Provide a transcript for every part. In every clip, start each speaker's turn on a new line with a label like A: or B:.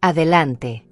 A: Adelante.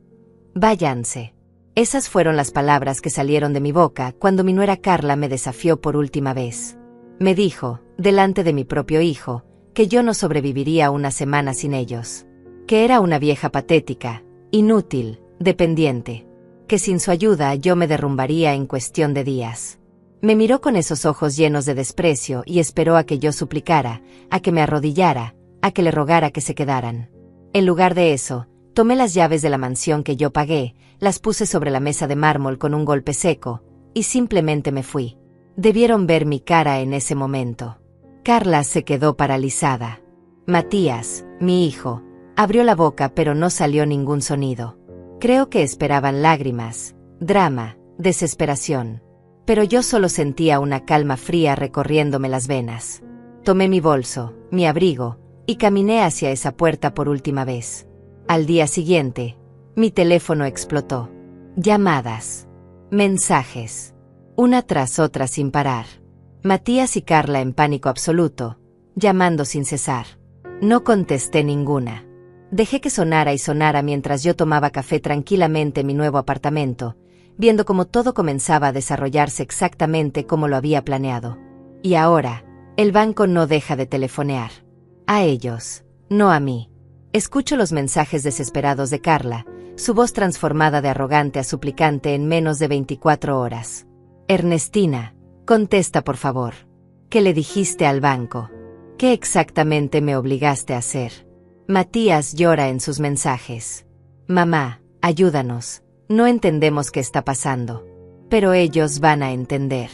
A: Váyanse. Esas fueron las palabras que salieron de mi boca cuando mi nuera Carla me desafió por última vez. Me dijo, delante de mi propio hijo, que yo no sobreviviría una semana sin ellos. Que era una vieja patética, inútil, dependiente. Que sin su ayuda yo me derrumbaría en cuestión de días. Me miró con esos ojos llenos de desprecio y esperó a que yo suplicara, a que me arrodillara, a que le rogara que se quedaran. En lugar de eso, tomé las llaves de la mansión que yo pagué, las puse sobre la mesa de mármol con un golpe seco, y simplemente me fui. Debieron ver mi cara en ese momento. Carla se quedó paralizada. Matías, mi hijo, abrió la boca pero no salió ningún sonido. Creo que esperaban lágrimas, drama, desesperación. Pero yo solo sentía una calma fría recorriéndome las venas. Tomé mi bolso, mi abrigo, y caminé hacia esa puerta por última vez. Al día siguiente, mi teléfono explotó. Llamadas. Mensajes. Una tras otra sin parar. Matías y Carla en pánico absoluto, llamando sin cesar. No contesté ninguna. Dejé que sonara y sonara mientras yo tomaba café tranquilamente en mi nuevo apartamento, viendo cómo todo comenzaba a desarrollarse exactamente como lo había planeado. Y ahora, el banco no deja de telefonear. A ellos, no a mí. Escucho los mensajes desesperados de Carla, su voz transformada de arrogante a suplicante en menos de 24 horas. Ernestina, contesta por favor. ¿Qué le dijiste al banco? ¿Qué exactamente me obligaste a hacer? Matías llora en sus mensajes. Mamá, ayúdanos, no entendemos qué está pasando. Pero ellos van a entender.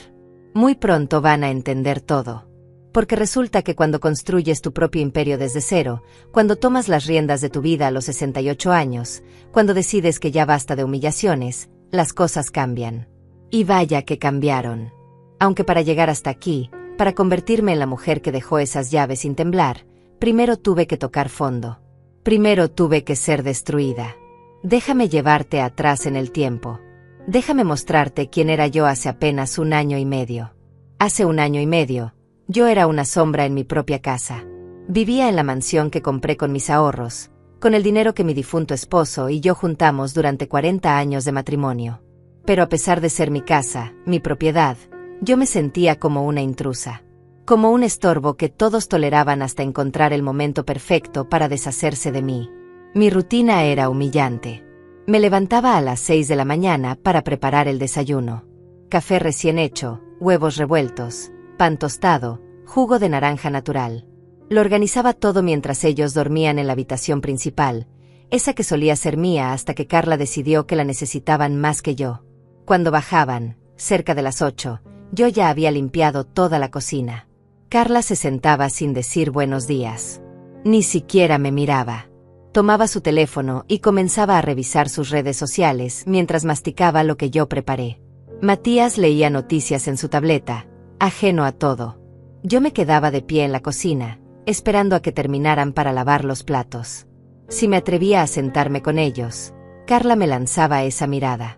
A: Muy pronto van a entender todo. Porque resulta que cuando construyes tu propio imperio desde cero, cuando tomas las riendas de tu vida a los 68 años, cuando decides que ya basta de humillaciones, las cosas cambian. Y vaya que cambiaron. Aunque para llegar hasta aquí, para convertirme en la mujer que dejó esas llaves sin temblar, primero tuve que tocar fondo. Primero tuve que ser destruida. Déjame llevarte atrás en el tiempo. Déjame mostrarte quién era yo hace apenas 1 año y medio. Hace 1 año y medio, yo era una sombra en mi propia casa. Vivía en la mansión que compré con mis ahorros, con el dinero que mi difunto esposo y yo juntamos durante 40 años de matrimonio. Pero a pesar de ser mi casa, mi propiedad, yo me sentía como una intrusa. Como un estorbo que todos toleraban hasta encontrar el momento perfecto para deshacerse de mí. Mi rutina era humillante. Me levantaba a las 6 de la mañana para preparar el desayuno. Café recién hecho, huevos revueltos, pan tostado, jugo de naranja natural. Lo organizaba todo mientras ellos dormían en la habitación principal, esa que solía ser mía hasta que Carla decidió que la necesitaban más que yo. Cuando bajaban, cerca de las 8, yo ya había limpiado toda la cocina. Carla se sentaba sin decir buenos días. Ni siquiera me miraba. Tomaba su teléfono y comenzaba a revisar sus redes sociales mientras masticaba lo que yo preparé. Matías leía noticias en su tableta, ajeno a todo. Yo me quedaba de pie en la cocina, esperando a que terminaran para lavar los platos. Si me atrevía a sentarme con ellos, Carla me lanzaba esa mirada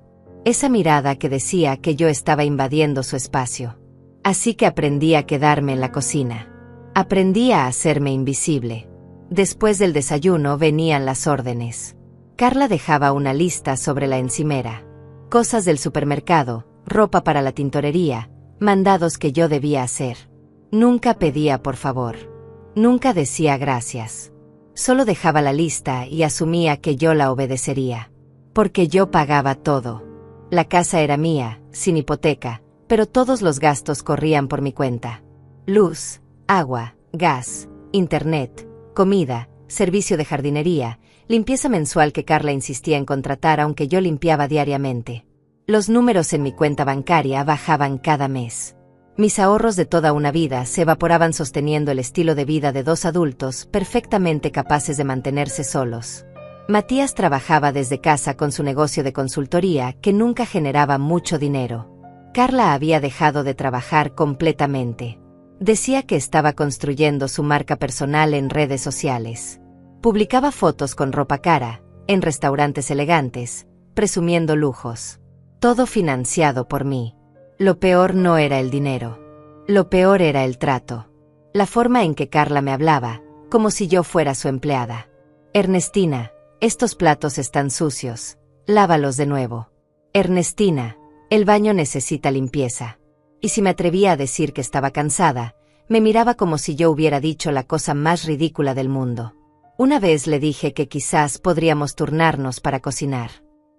A: que decía que yo estaba invadiendo su espacio. Así que aprendí a quedarme en la cocina. Aprendí a hacerme invisible. Después del desayuno venían las órdenes. Carla dejaba una lista sobre la encimera. Cosas del supermercado, ropa para la tintorería, mandados que yo debía hacer. Nunca pedía por favor. Nunca decía gracias. Solo dejaba la lista y asumía que yo la obedecería. Porque yo pagaba todo. La casa era mía, sin hipoteca, pero todos los gastos corrían por mi cuenta. Luz, agua, gas, internet, comida, servicio de jardinería, limpieza mensual que Carla insistía en contratar aunque yo limpiaba diariamente. Los números en mi cuenta bancaria bajaban cada mes. Mis ahorros de toda una vida se evaporaban sosteniendo el estilo de vida de 2 adultos perfectamente capaces de mantenerse solos. Matías trabajaba desde casa con su negocio de consultoría que nunca generaba mucho dinero. Carla había dejado de trabajar completamente. Decía que estaba construyendo su marca personal en redes sociales. Publicaba fotos con ropa cara, en restaurantes elegantes, presumiendo lujos. Todo financiado por mí. Lo peor no era el dinero. Lo peor era el trato. La forma en que Carla me hablaba, como si yo fuera su empleada. Ernestina, estos platos están sucios. Lávalos de nuevo. Ernestina, el baño necesita limpieza. Y si me atrevía a decir que estaba cansada, me miraba como si yo hubiera dicho la cosa más ridícula del mundo. Una vez le dije que quizás podríamos turnarnos para cocinar.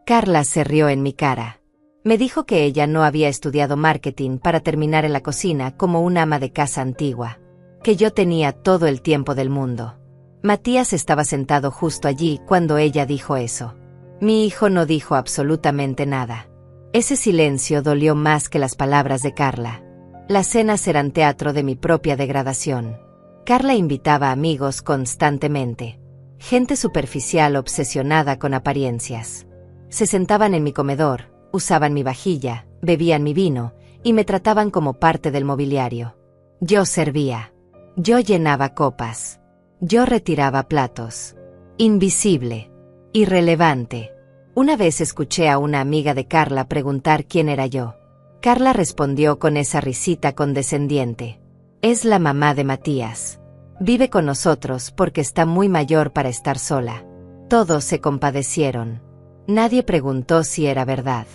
A: Carla se rió en mi cara. Me dijo que ella no había estudiado marketing para terminar en la cocina como una ama de casa antigua. Que yo tenía todo el tiempo del mundo. Matías estaba sentado justo allí cuando ella dijo eso. Mi hijo no dijo absolutamente nada. Ese silencio dolió más que las palabras de Carla. Las cenas eran teatro de mi propia degradación. Carla invitaba amigos constantemente. Gente superficial obsesionada con apariencias. Se sentaban en mi comedor, usaban mi vajilla, bebían mi vino, y me trataban como parte del mobiliario. Yo servía. Yo llenaba copas. Yo retiraba platos. Invisible. Irrelevante. Una vez escuché a una amiga de Carla preguntar quién era yo. Carla respondió con esa risita condescendiente. Es la mamá de Matías. Vive con nosotros porque está muy mayor para estar sola. Todos se compadecieron. Nadie preguntó si era verdad.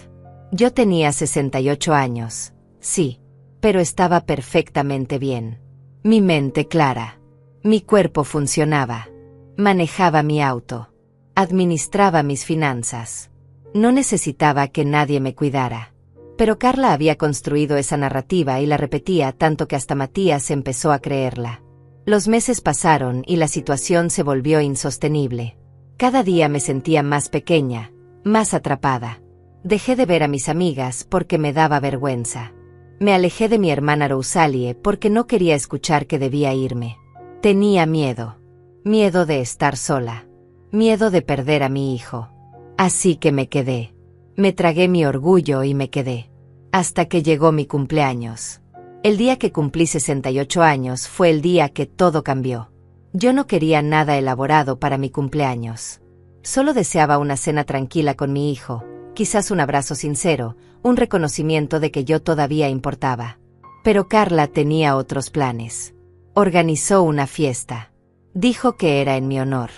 A: Yo tenía 68 años. Sí. Pero estaba perfectamente bien. Mi mente clara. Mi cuerpo funcionaba. Manejaba mi auto. Administraba mis finanzas. No necesitaba que nadie me cuidara. Pero Carla había construido esa narrativa y la repetía tanto que hasta Matías empezó a creerla. Los meses pasaron y la situación se volvió insostenible. Cada día me sentía más pequeña, más atrapada. Dejé de ver a mis amigas porque me daba vergüenza. Me alejé de mi hermana Rosalie porque no quería escuchar que debía irme. Tenía miedo. Miedo de estar sola. Miedo de perder a mi hijo. Así que me quedé. Me tragué mi orgullo y me quedé. Hasta que llegó mi cumpleaños. El día que cumplí 68 años fue el día que todo cambió. Yo no quería nada elaborado para mi cumpleaños. Solo deseaba una cena tranquila con mi hijo, quizás un abrazo sincero, un reconocimiento de que yo todavía importaba. Pero Carla tenía otros planes. Organizó una fiesta. Dijo que era en mi honor.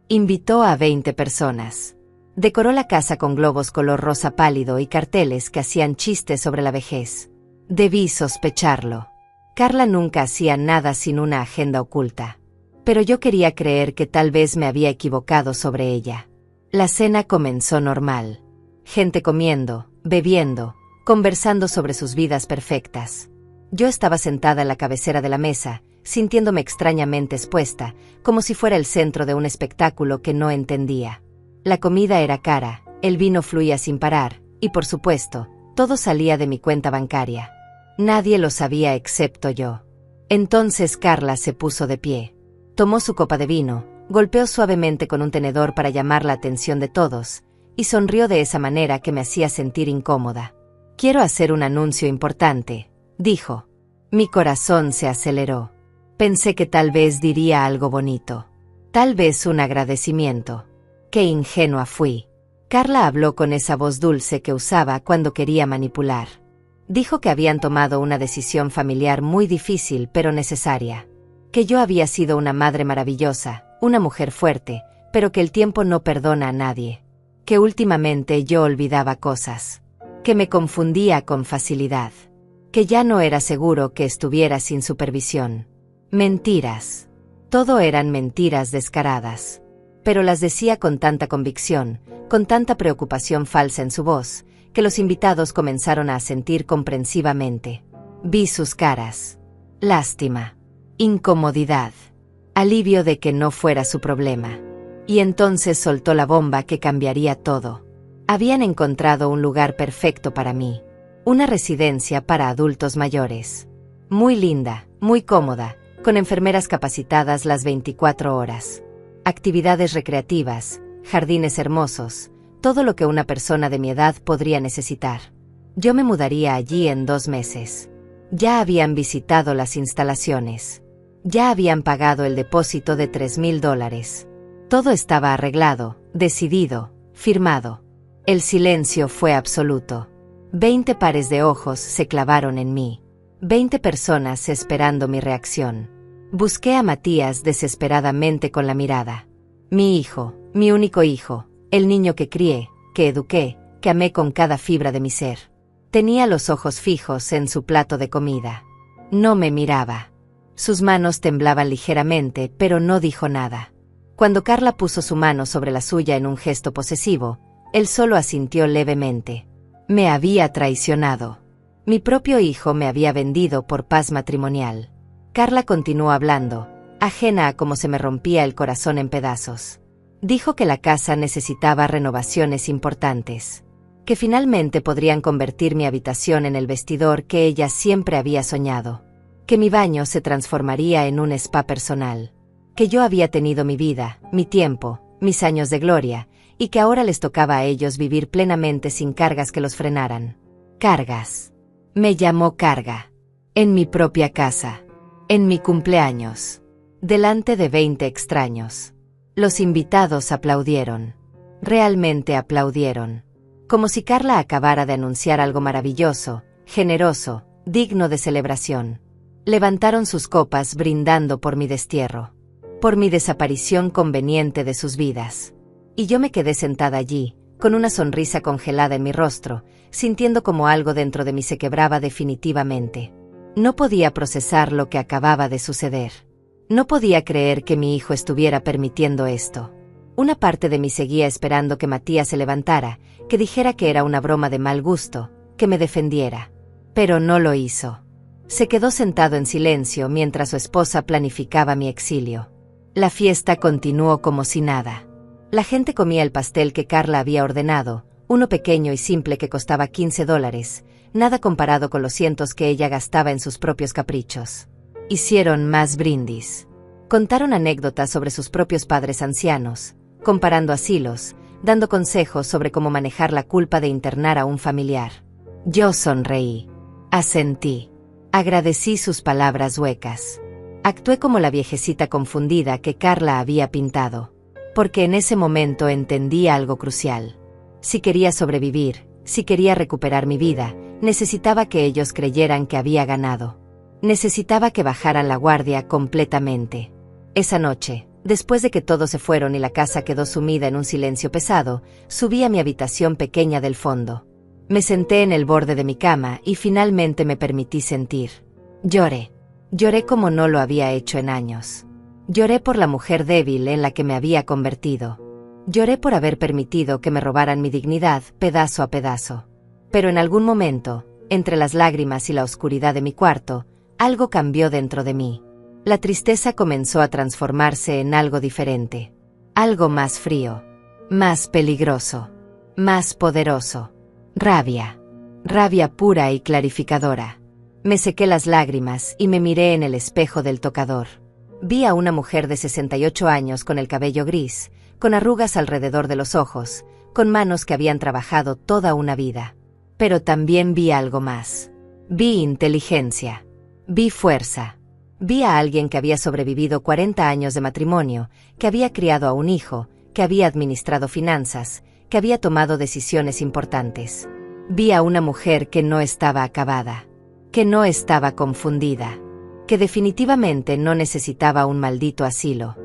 A: Invitó a 20 personas. Decoró la casa con globos color rosa pálido y carteles que hacían chistes sobre la vejez. Debí sospecharlo. Carla nunca hacía nada sin una agenda oculta. Pero yo quería creer que tal vez me había equivocado sobre ella. La cena comenzó normal. Gente comiendo, bebiendo, conversando sobre sus vidas perfectas. Yo estaba sentada en la cabecera de la mesa, sintiéndome extrañamente expuesta, como si fuera el centro de un espectáculo que no entendía. La comida era cara, el vino fluía sin parar, y por supuesto, todo salía de mi cuenta bancaria. Nadie lo sabía excepto yo. Entonces Carla se puso de pie. Tomó su copa de vino, golpeó suavemente con un tenedor para llamar la atención de todos, y sonrió de esa manera que me hacía sentir incómoda. «Quiero hacer un anuncio importante», dijo. Mi corazón se aceleró. Pensé que tal vez diría algo bonito. Tal vez un agradecimiento. Qué ingenua fui. Carla habló con esa voz dulce que usaba cuando quería manipular. Dijo que habían tomado una decisión familiar muy difícil pero necesaria. Que yo había sido una madre maravillosa, una mujer fuerte, pero que el tiempo no perdona a nadie. Que últimamente yo olvidaba cosas. Que me confundía con facilidad. Que ya no era seguro que estuviera sin supervisión. Mentiras. Todo eran mentiras descaradas. Pero las decía con tanta convicción, con tanta preocupación falsa en su voz, que los invitados comenzaron a asentir comprensivamente. Vi sus caras. Lástima. Incomodidad. Alivio de que no fuera su problema. Y entonces soltó la bomba que cambiaría todo. Habían encontrado un lugar perfecto para mí. Una residencia para adultos mayores. Muy linda, muy cómoda, con enfermeras capacitadas las 24 horas. Actividades recreativas, jardines hermosos, todo lo que una persona de mi edad podría necesitar. Yo me mudaría allí en 2 meses. Ya habían visitado las instalaciones. Ya habían pagado el depósito de $3,000. Todo estaba arreglado, decidido, firmado. El silencio fue absoluto. 20 pares de ojos se clavaron en mí. 20 personas esperando mi reacción. Busqué a Matías desesperadamente con la mirada. Mi hijo, Mi único hijo, el niño que crié, que eduqué, que amé con cada fibra de mi ser. Tenía los ojos fijos en su plato de comida. No me miraba. Sus manos temblaban ligeramente, pero no dijo nada. Cuando Carla puso su mano sobre la suya en un gesto posesivo, él solo asintió levemente. Me había traicionado. Mi propio hijo me había vendido por paz matrimonial. Carla continuó hablando, ajena a cómo se me rompía el corazón en pedazos. Dijo que la casa necesitaba renovaciones importantes, que finalmente podrían convertir mi habitación en el vestidor que ella siempre había soñado, que mi baño se transformaría en un spa personal, que yo había tenido mi vida, mi tiempo, mis años de gloria, y que ahora les tocaba a ellos vivir plenamente sin cargas que los frenaran. Cargas. Me llamó carga. En mi propia casa. En mi cumpleaños. Delante de 20 extraños. Los invitados aplaudieron. Realmente aplaudieron. Como si Carla acabara de anunciar algo maravilloso, generoso, digno de celebración. Levantaron sus copas brindando por mi destierro. Por mi desaparición conveniente de sus vidas. Y yo me quedé sentada allí, con una sonrisa congelada en mi rostro, sintiendo como algo dentro de mí se quebraba definitivamente. No podía procesar lo que acababa de suceder. No podía creer que mi hijo estuviera permitiendo esto. Una parte de mí seguía esperando que Matías se levantara, que dijera que era una broma de mal gusto, que me defendiera. Pero no lo hizo. Se quedó sentado en silencio mientras su esposa planificaba mi exilio. La fiesta continuó como si nada. La gente comía el pastel que Carla había ordenado, uno pequeño y simple que costaba $15, nada comparado con los cientos que ella gastaba en sus propios caprichos. Hicieron más brindis. Contaron anécdotas sobre sus propios padres ancianos, comparando asilos, dando consejos sobre cómo manejar la culpa de internar a un familiar. Yo sonreí. Asentí. Agradecí sus palabras huecas. Actué como la viejecita confundida que Carla había pintado. Porque en ese momento entendí algo crucial. Si quería sobrevivir, si quería recuperar mi vida, necesitaba que ellos creyeran que había ganado. Necesitaba que bajaran la guardia completamente. Esa noche, después de que todos se fueron y la casa quedó sumida en un silencio pesado, subí a mi habitación pequeña del fondo. Me senté en el borde de mi cama y finalmente me permití sentir. Lloré. Lloré como no lo había hecho en años. Lloré por la mujer débil en la que me había convertido. Lloré por haber permitido que me robaran mi dignidad pedazo a pedazo. Pero en algún momento, entre las lágrimas y la oscuridad de mi cuarto, algo cambió dentro de mí. La tristeza comenzó a transformarse en algo diferente. Algo más frío. Más peligroso. Más poderoso. Rabia. Rabia pura y clarificadora. Me sequé las lágrimas y me miré en el espejo del tocador. Vi a una mujer de 68 años con el cabello gris, con arrugas alrededor de los ojos, con manos que habían trabajado toda una vida. Pero también vi algo más. Vi inteligencia. Vi fuerza. Vi a alguien que había sobrevivido 40 años de matrimonio, que había criado a un hijo, que había administrado finanzas, que había tomado decisiones importantes. Vi a una mujer que no estaba acabada, que no estaba confundida, que definitivamente no necesitaba un maldito asilo.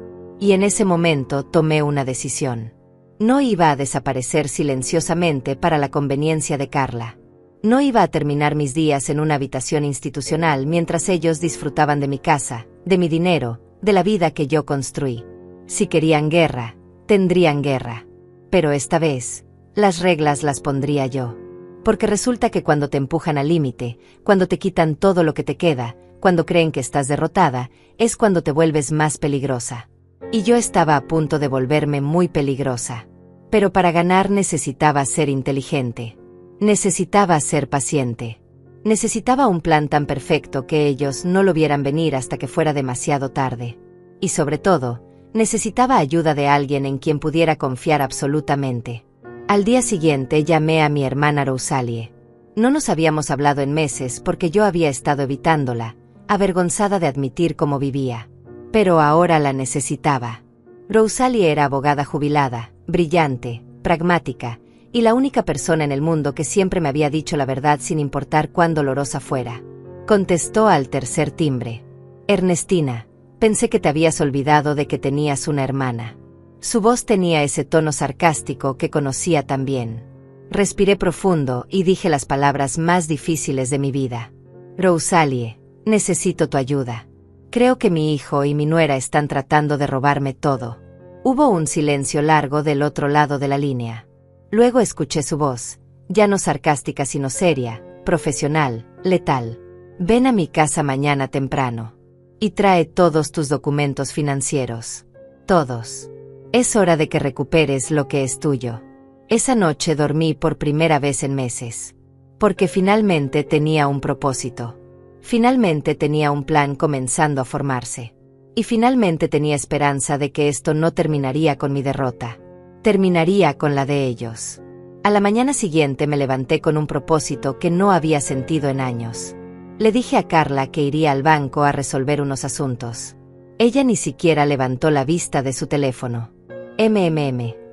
A: Y en ese momento tomé una decisión. No iba a desaparecer silenciosamente para la conveniencia de Carla. No iba a terminar mis días en una habitación institucional mientras ellos disfrutaban de mi casa, de mi dinero, de la vida que yo construí. Si querían guerra, tendrían guerra. Pero esta vez, las reglas las pondría yo. Porque resulta que cuando te empujan al límite, cuando te quitan todo lo que te queda, cuando creen que estás derrotada, es cuando te vuelves más peligrosa. Y yo estaba a punto de volverme muy peligrosa. Pero para ganar necesitaba ser inteligente. Necesitaba ser paciente. Necesitaba un plan tan perfecto que ellos no lo vieran venir hasta que fuera demasiado tarde. Y sobre todo, necesitaba ayuda de alguien en quien pudiera confiar absolutamente. Al día siguiente llamé a mi hermana Rosalie. No nos habíamos hablado en meses porque yo había estado evitándola, avergonzada de admitir cómo vivía. Pero ahora la necesitaba. Rosalie era abogada jubilada, brillante, pragmática, y la única persona en el mundo que siempre me había dicho la verdad sin importar cuán dolorosa fuera. Contestó al tercer timbre. Ernestina, pensé que te habías olvidado de que tenías una hermana. Su voz tenía ese tono sarcástico que conocía tan bien. Respiré profundo y dije las palabras más difíciles de mi vida. Rosalie, necesito tu ayuda. Creo que mi hijo y mi nuera están tratando de robarme todo. Hubo un silencio largo del otro lado de la línea. Luego escuché su voz, ya no sarcástica sino seria, profesional, letal. Ven a mi casa mañana temprano. Y trae todos tus documentos financieros. Todos. Es hora de que recuperes lo que es tuyo. Esa noche dormí por primera vez en meses. Porque finalmente tenía un propósito. Finalmente tenía un plan comenzando a formarse. Y finalmente tenía esperanza de que esto no terminaría con mi derrota. Terminaría con la de ellos. A la mañana siguiente me levanté con un propósito que no había sentido en años. Le dije a Carla que iría al banco a resolver unos asuntos. Ella ni siquiera levantó la vista de su teléfono.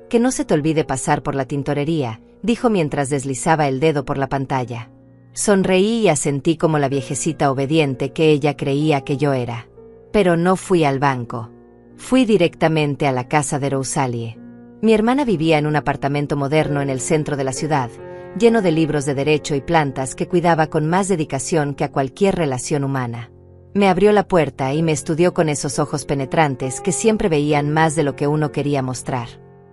A: Que no se te olvide pasar por la tintorería, dijo mientras deslizaba el dedo por la pantalla. Sonreí y asentí como la viejecita obediente que ella creía que yo era. Pero no fui al banco. Fui directamente a la casa de Rosalie. Mi hermana vivía en un apartamento moderno en el centro de la ciudad, lleno de libros de derecho y plantas que cuidaba con más dedicación que a cualquier relación humana. Me abrió la puerta y me estudió con esos ojos penetrantes que siempre veían más de lo que uno quería mostrar.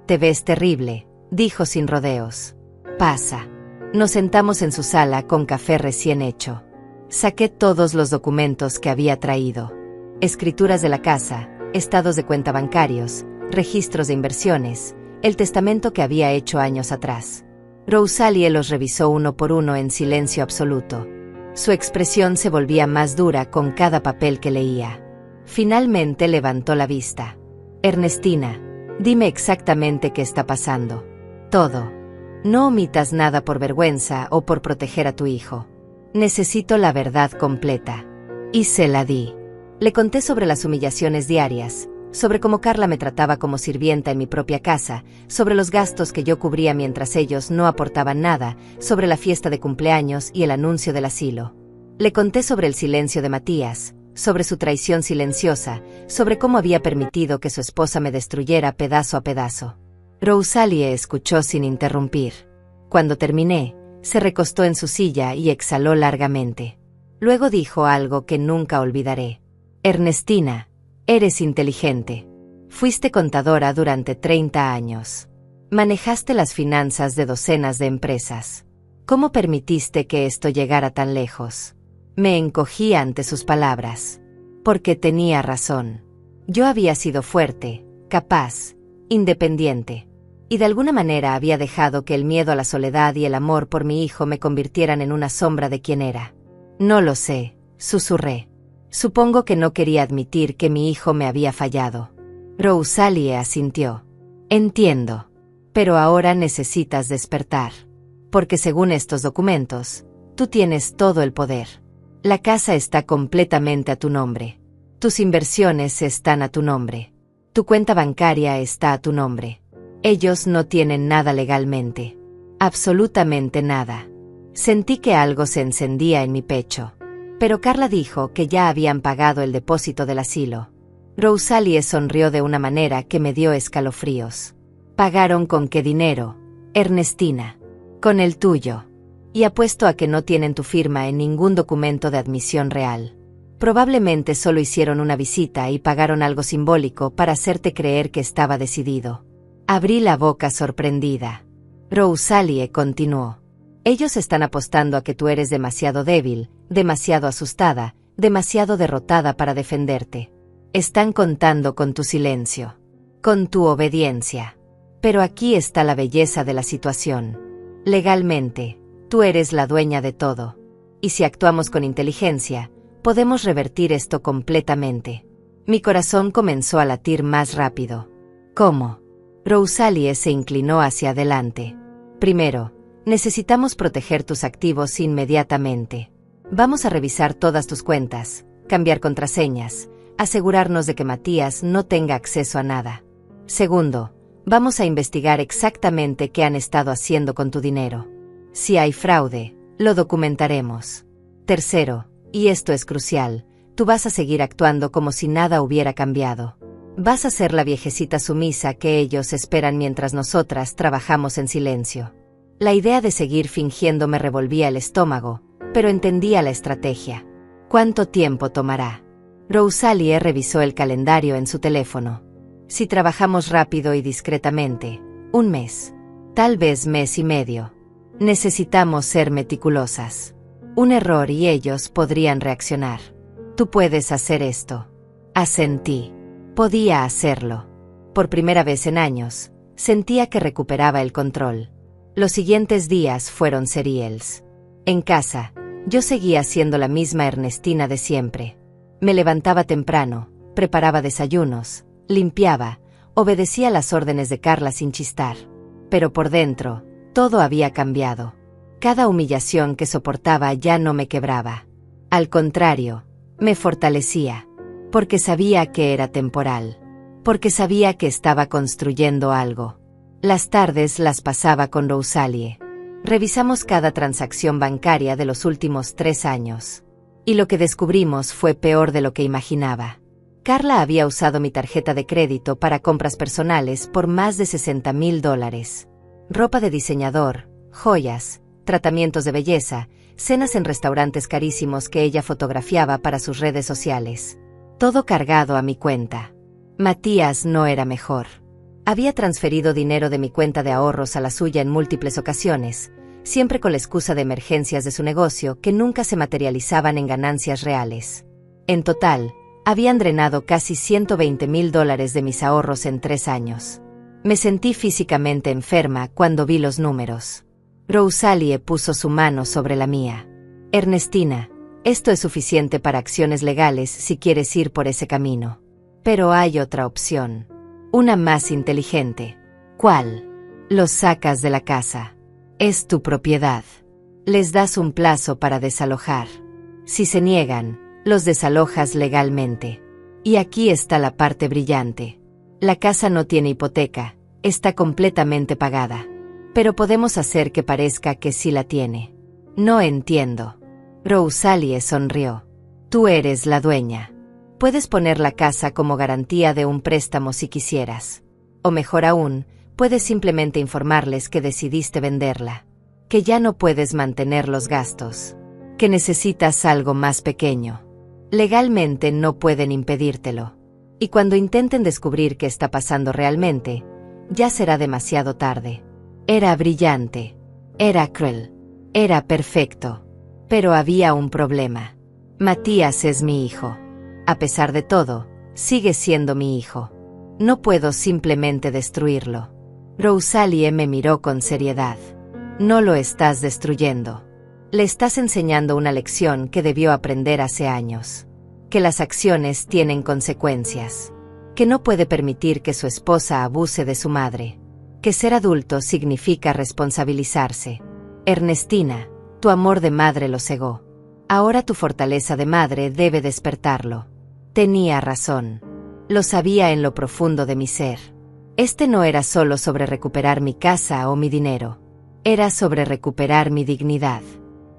A: «Te ves terrible», dijo sin rodeos. «Pasa». Nos sentamos en su sala con café recién hecho. Saqué todos los documentos que había traído. Escrituras de la casa, estados de cuenta bancarios, registros de inversiones, el testamento que había hecho años atrás. Rosalie los revisó uno por uno en silencio absoluto. Su expresión se volvía más dura con cada papel que leía. Finalmente levantó la vista. «Ernestina, dime exactamente qué está pasando. Todo. No omitas nada por vergüenza o por proteger a tu hijo. Necesito la verdad completa». Y se la di. Le conté sobre las humillaciones diarias, sobre cómo Carla me trataba como sirvienta en mi propia casa, sobre los gastos que yo cubría mientras ellos no aportaban nada, sobre la fiesta de cumpleaños y el anuncio del asilo. Le conté sobre el silencio de Matías, sobre su traición silenciosa, sobre cómo había permitido que su esposa me destruyera pedazo a pedazo. Rosalie escuchó sin interrumpir. Cuando terminé, se recostó en su silla y exhaló largamente. Luego dijo algo que nunca olvidaré. «Ernestina, eres inteligente. Fuiste contadora durante 30 años. Manejaste las finanzas de docenas de empresas. ¿Cómo permitiste que esto llegara tan lejos?» Me encogí ante sus palabras. Porque tenía razón. Yo había sido fuerte, capaz, independiente. Y de alguna manera había dejado que el miedo a la soledad y el amor por mi hijo me convirtieran en una sombra de quien era. «No lo sé», susurré. Supongo que no quería admitir que mi hijo me había fallado. Rosalie asintió. «Entiendo. Pero ahora necesitas despertar. Porque según estos documentos, tú tienes todo el poder. La casa está completamente a tu nombre. Tus inversiones están a tu nombre. Tu cuenta bancaria está a tu nombre. Ellos no tienen nada legalmente. Absolutamente nada». Sentí que algo se encendía en mi pecho. Pero Carla dijo que ya habían pagado el depósito del asilo. Rosalie sonrió de una manera que me dio escalofríos. «¿Pagaron con qué dinero, Ernestina?» «Con el tuyo. Y apuesto a que no tienen tu firma en ningún documento de admisión real. Probablemente solo hicieron una visita y pagaron algo simbólico para hacerte creer que estaba decidido». Abrí la boca sorprendida. Rosalie continuó. «Ellos están apostando a que tú eres demasiado débil, demasiado asustada, demasiado derrotada para defenderte. Están contando con tu silencio, con tu obediencia. Pero aquí está la belleza de la situación. Legalmente, tú eres la dueña de todo. Y si actuamos con inteligencia, podemos revertir esto completamente». Mi corazón comenzó a latir más rápido. «¿Cómo?» Rosalie se inclinó hacia adelante. «Primero, necesitamos proteger tus activos inmediatamente. Vamos a revisar todas tus cuentas, cambiar contraseñas, asegurarnos de que Matías no tenga acceso a nada. Segundo, vamos a investigar exactamente qué han estado haciendo con tu dinero. Si hay fraude, lo documentaremos. Tercero, y esto es crucial, tú vas a seguir actuando como si nada hubiera cambiado. Vas a ser la viejecita sumisa que ellos esperan mientras nosotras trabajamos en silencio. La idea de seguir fingiendo me revolvía el estómago, pero entendía la estrategia. ¿Cuánto tiempo tomará? Rosalie revisó el calendario en su teléfono. Si trabajamos rápido y discretamente, 1 mes. Tal vez mes y medio. Necesitamos ser meticulosas. Un error y ellos podrían reaccionar. Tú puedes hacer esto. Asentí. Podía hacerlo. Por primera vez en años, sentía que recuperaba el control. Los siguientes días fueron serials. En casa, yo seguía siendo la misma Ernestina de siempre. Me levantaba temprano, preparaba desayunos, limpiaba, obedecía las órdenes de Carla sin chistar. Pero por dentro, todo había cambiado. Cada humillación que soportaba ya no me quebraba. Al contrario, me fortalecía. Porque sabía que era temporal. Porque sabía que estaba construyendo algo. Las tardes las pasaba con Rosalie. Revisamos cada transacción bancaria de los últimos 3 años. Y lo que descubrimos fue peor de lo que imaginaba. Carla había usado mi tarjeta de crédito para compras personales por más de $60,000. Ropa de diseñador, joyas, tratamientos de belleza, cenas en restaurantes carísimos que ella fotografiaba para sus redes sociales. Todo cargado a mi cuenta. Matías no era mejor. Había transferido dinero de mi cuenta de ahorros a la suya en múltiples ocasiones, siempre con la excusa de emergencias de su negocio que nunca se materializaban en ganancias reales. En total, habían drenado casi $120,000 de mis ahorros en 3 años. Me sentí físicamente enferma cuando vi los números. Rosalie puso su mano sobre la mía. Ernestina, esto es suficiente para acciones legales si quieres ir por ese camino. Pero hay otra opción. Una más inteligente. ¿Cuál? Los sacas de la casa. Es tu propiedad. Les das un plazo para desalojar. Si se niegan, los desalojas legalmente. Y aquí está la parte brillante. La casa no tiene hipoteca, está completamente pagada. Pero podemos hacer que parezca que sí la tiene. No entiendo. Rosalie sonrió. Tú eres la dueña. Puedes poner la casa como garantía de un préstamo si quisieras. O mejor aún, puedes simplemente informarles que decidiste venderla. Que ya no puedes mantener los gastos. Que necesitas algo más pequeño. Legalmente no pueden impedírtelo. Y cuando intenten descubrir qué está pasando realmente, ya será demasiado tarde. Era brillante. Era cruel. Era perfecto. Pero había un problema. Matías es mi hijo. A pesar de todo, sigue siendo mi hijo. No puedo simplemente destruirlo. Rosalie me miró con seriedad. No lo estás destruyendo. Le estás enseñando una lección que debió aprender hace años. Que las acciones tienen consecuencias. Que no puede permitir que su esposa abuse de su madre. Que ser adulto significa responsabilizarse. Ernestina, tu amor de madre lo cegó. Ahora tu fortaleza de madre debe despertarlo. Tenía razón. Lo sabía en lo profundo de mi ser. Este no era solo sobre recuperar mi casa o mi dinero. Era sobre recuperar mi dignidad.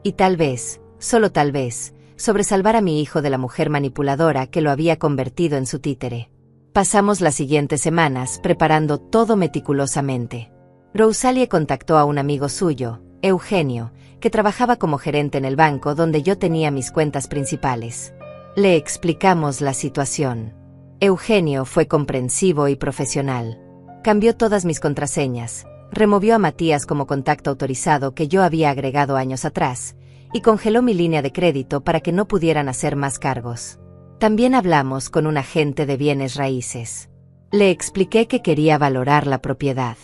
A: Y tal vez, solo tal vez, sobre salvar a mi hijo de la mujer manipuladora que lo había convertido en su títere. Pasamos las siguientes semanas preparando todo meticulosamente. Rosalie contactó a un amigo suyo, Eugenio, que trabajaba como gerente en el banco donde yo tenía mis cuentas principales. Le explicamos la situación. Eugenio fue comprensivo y profesional. Cambió todas mis contraseñas, removió a Matías como contacto autorizado que yo había agregado años atrás, y congeló mi línea de crédito para que no pudieran hacer más cargos. También hablamos con un agente de bienes raíces. Le expliqué que quería valorar la propiedad.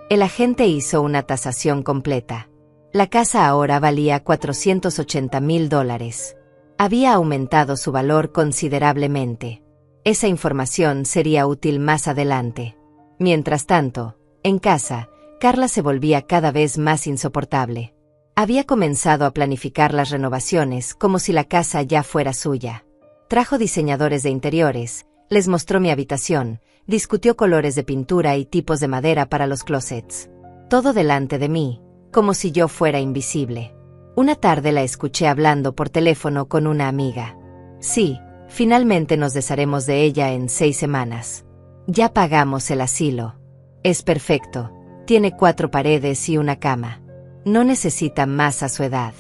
A: El agente hizo una tasación completa. La casa ahora valía $480,000. Había aumentado su valor considerablemente. Esa información sería útil más adelante. Mientras tanto, en casa, Carla se volvía cada vez más insoportable. Había comenzado a planificar las renovaciones como si la casa ya fuera suya. Trajo diseñadores de interiores, les mostró mi habitación, discutió colores de pintura y tipos de madera para los closets. Todo delante de mí, como si yo fuera invisible. Una tarde la escuché hablando por teléfono con una amiga. Sí, finalmente nos desharemos de ella en 6 semanas. Ya pagamos el asilo. Es perfecto. Tiene 4 paredes y una cama. No necesita más a su edad.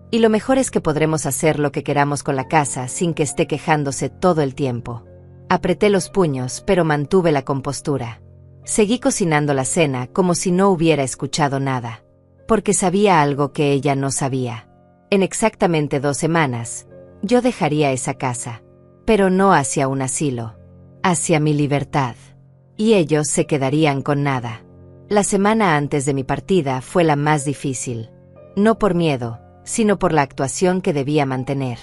A: Y lo mejor es que podremos hacer lo que queramos con la casa sin que esté quejándose todo el tiempo. Apreté los puños, pero mantuve la compostura. Seguí cocinando la cena como si no hubiera escuchado nada. Porque sabía algo que ella no sabía. En exactamente 2 semanas, yo dejaría esa casa. Pero no hacia un asilo. Hacia mi libertad. Y ellos se quedarían con nada. La semana antes de mi partida fue la más difícil. No por miedo, sino por la actuación que debía mantener.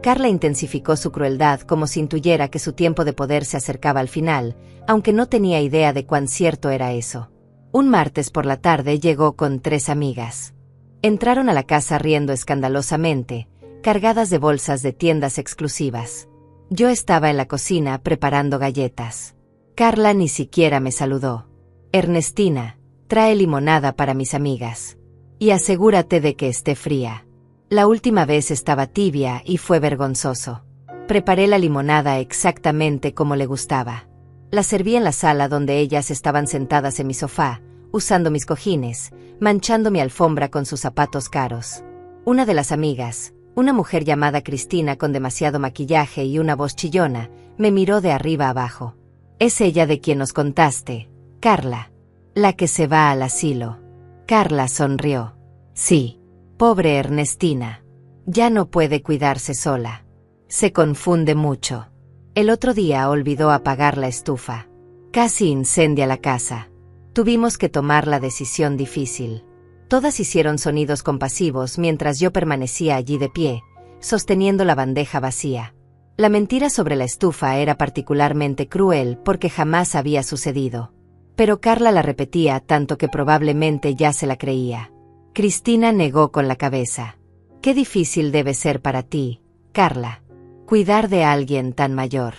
A: Carla intensificó su crueldad como si intuyera que su tiempo de poder se acercaba al final, aunque no tenía idea de cuán cierto era eso. Un martes por la tarde llegó con 3 amigas. Entraron a la casa riendo escandalosamente, cargadas de bolsas de tiendas exclusivas. Yo estaba en la cocina preparando galletas. Carla ni siquiera me saludó. Ernestina, trae limonada para mis amigas. Y asegúrate de que esté fría. La última vez estaba tibia y fue vergonzoso. Preparé la limonada exactamente como le gustaba. La serví en la sala donde ellas estaban sentadas en mi sofá, usando mis cojines, manchando mi alfombra con sus zapatos caros. Una de las amigas, una mujer llamada Cristina con demasiado maquillaje y una voz chillona, me miró de arriba abajo. Es ella de quien nos contaste, Carla. La que se va al asilo. Carla sonrió. Sí. Pobre Ernestina. Ya no puede cuidarse sola. Se confunde mucho. El otro día olvidó apagar la estufa. Casi incendia la casa. Tuvimos que tomar la decisión difícil. Todas hicieron sonidos compasivos mientras yo permanecía allí de pie, sosteniendo la bandeja vacía. La mentira sobre la estufa era particularmente cruel porque jamás había sucedido. Pero Carla la repetía tanto que probablemente ya se la creía. Cristina negó con la cabeza. Qué difícil debe ser para ti, Carla. Cuidar de alguien tan mayor.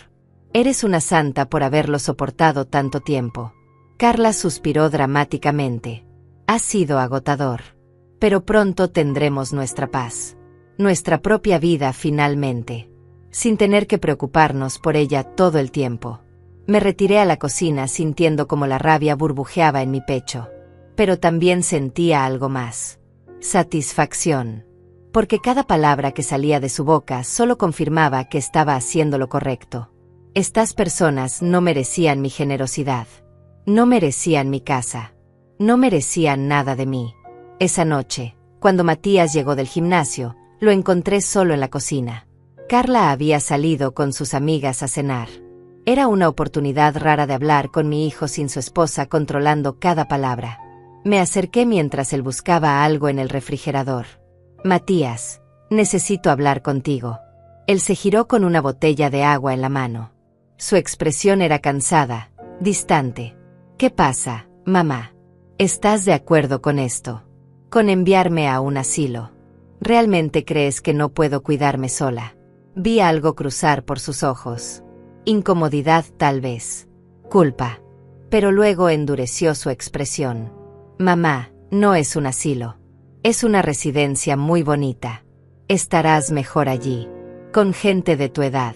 A: Eres una santa por haberlo soportado tanto tiempo. Carla suspiró dramáticamente. Ha sido agotador. Pero pronto tendremos nuestra paz. Nuestra propia vida finalmente. Sin tener que preocuparnos por ella todo el tiempo. Me retiré a la cocina sintiendo como la rabia burbujeaba en mi pecho. Pero también sentía algo más. Satisfacción. Porque cada palabra que salía de su boca solo confirmaba que estaba haciendo lo correcto. Estas personas no merecían mi generosidad. No merecían mi casa. No merecían nada de mí. Esa noche, cuando Matías llegó del gimnasio, lo encontré solo en la cocina. Carla había salido con sus amigas a cenar. Era una oportunidad rara de hablar con mi hijo sin su esposa controlando cada palabra. Me acerqué mientras él buscaba algo en el refrigerador. Matías, necesito hablar contigo. Él se giró con una botella de agua en la mano. Su expresión era cansada, distante. ¿Qué pasa, mamá? ¿Estás de acuerdo con esto? Con enviarme a un asilo. ¿Realmente crees que no puedo cuidarme sola? Vi algo cruzar por sus ojos. Incomodidad tal vez. Culpa. Pero luego endureció su expresión. Mamá, no es un asilo. Es una residencia muy bonita. Estarás mejor allí. Con gente de tu edad.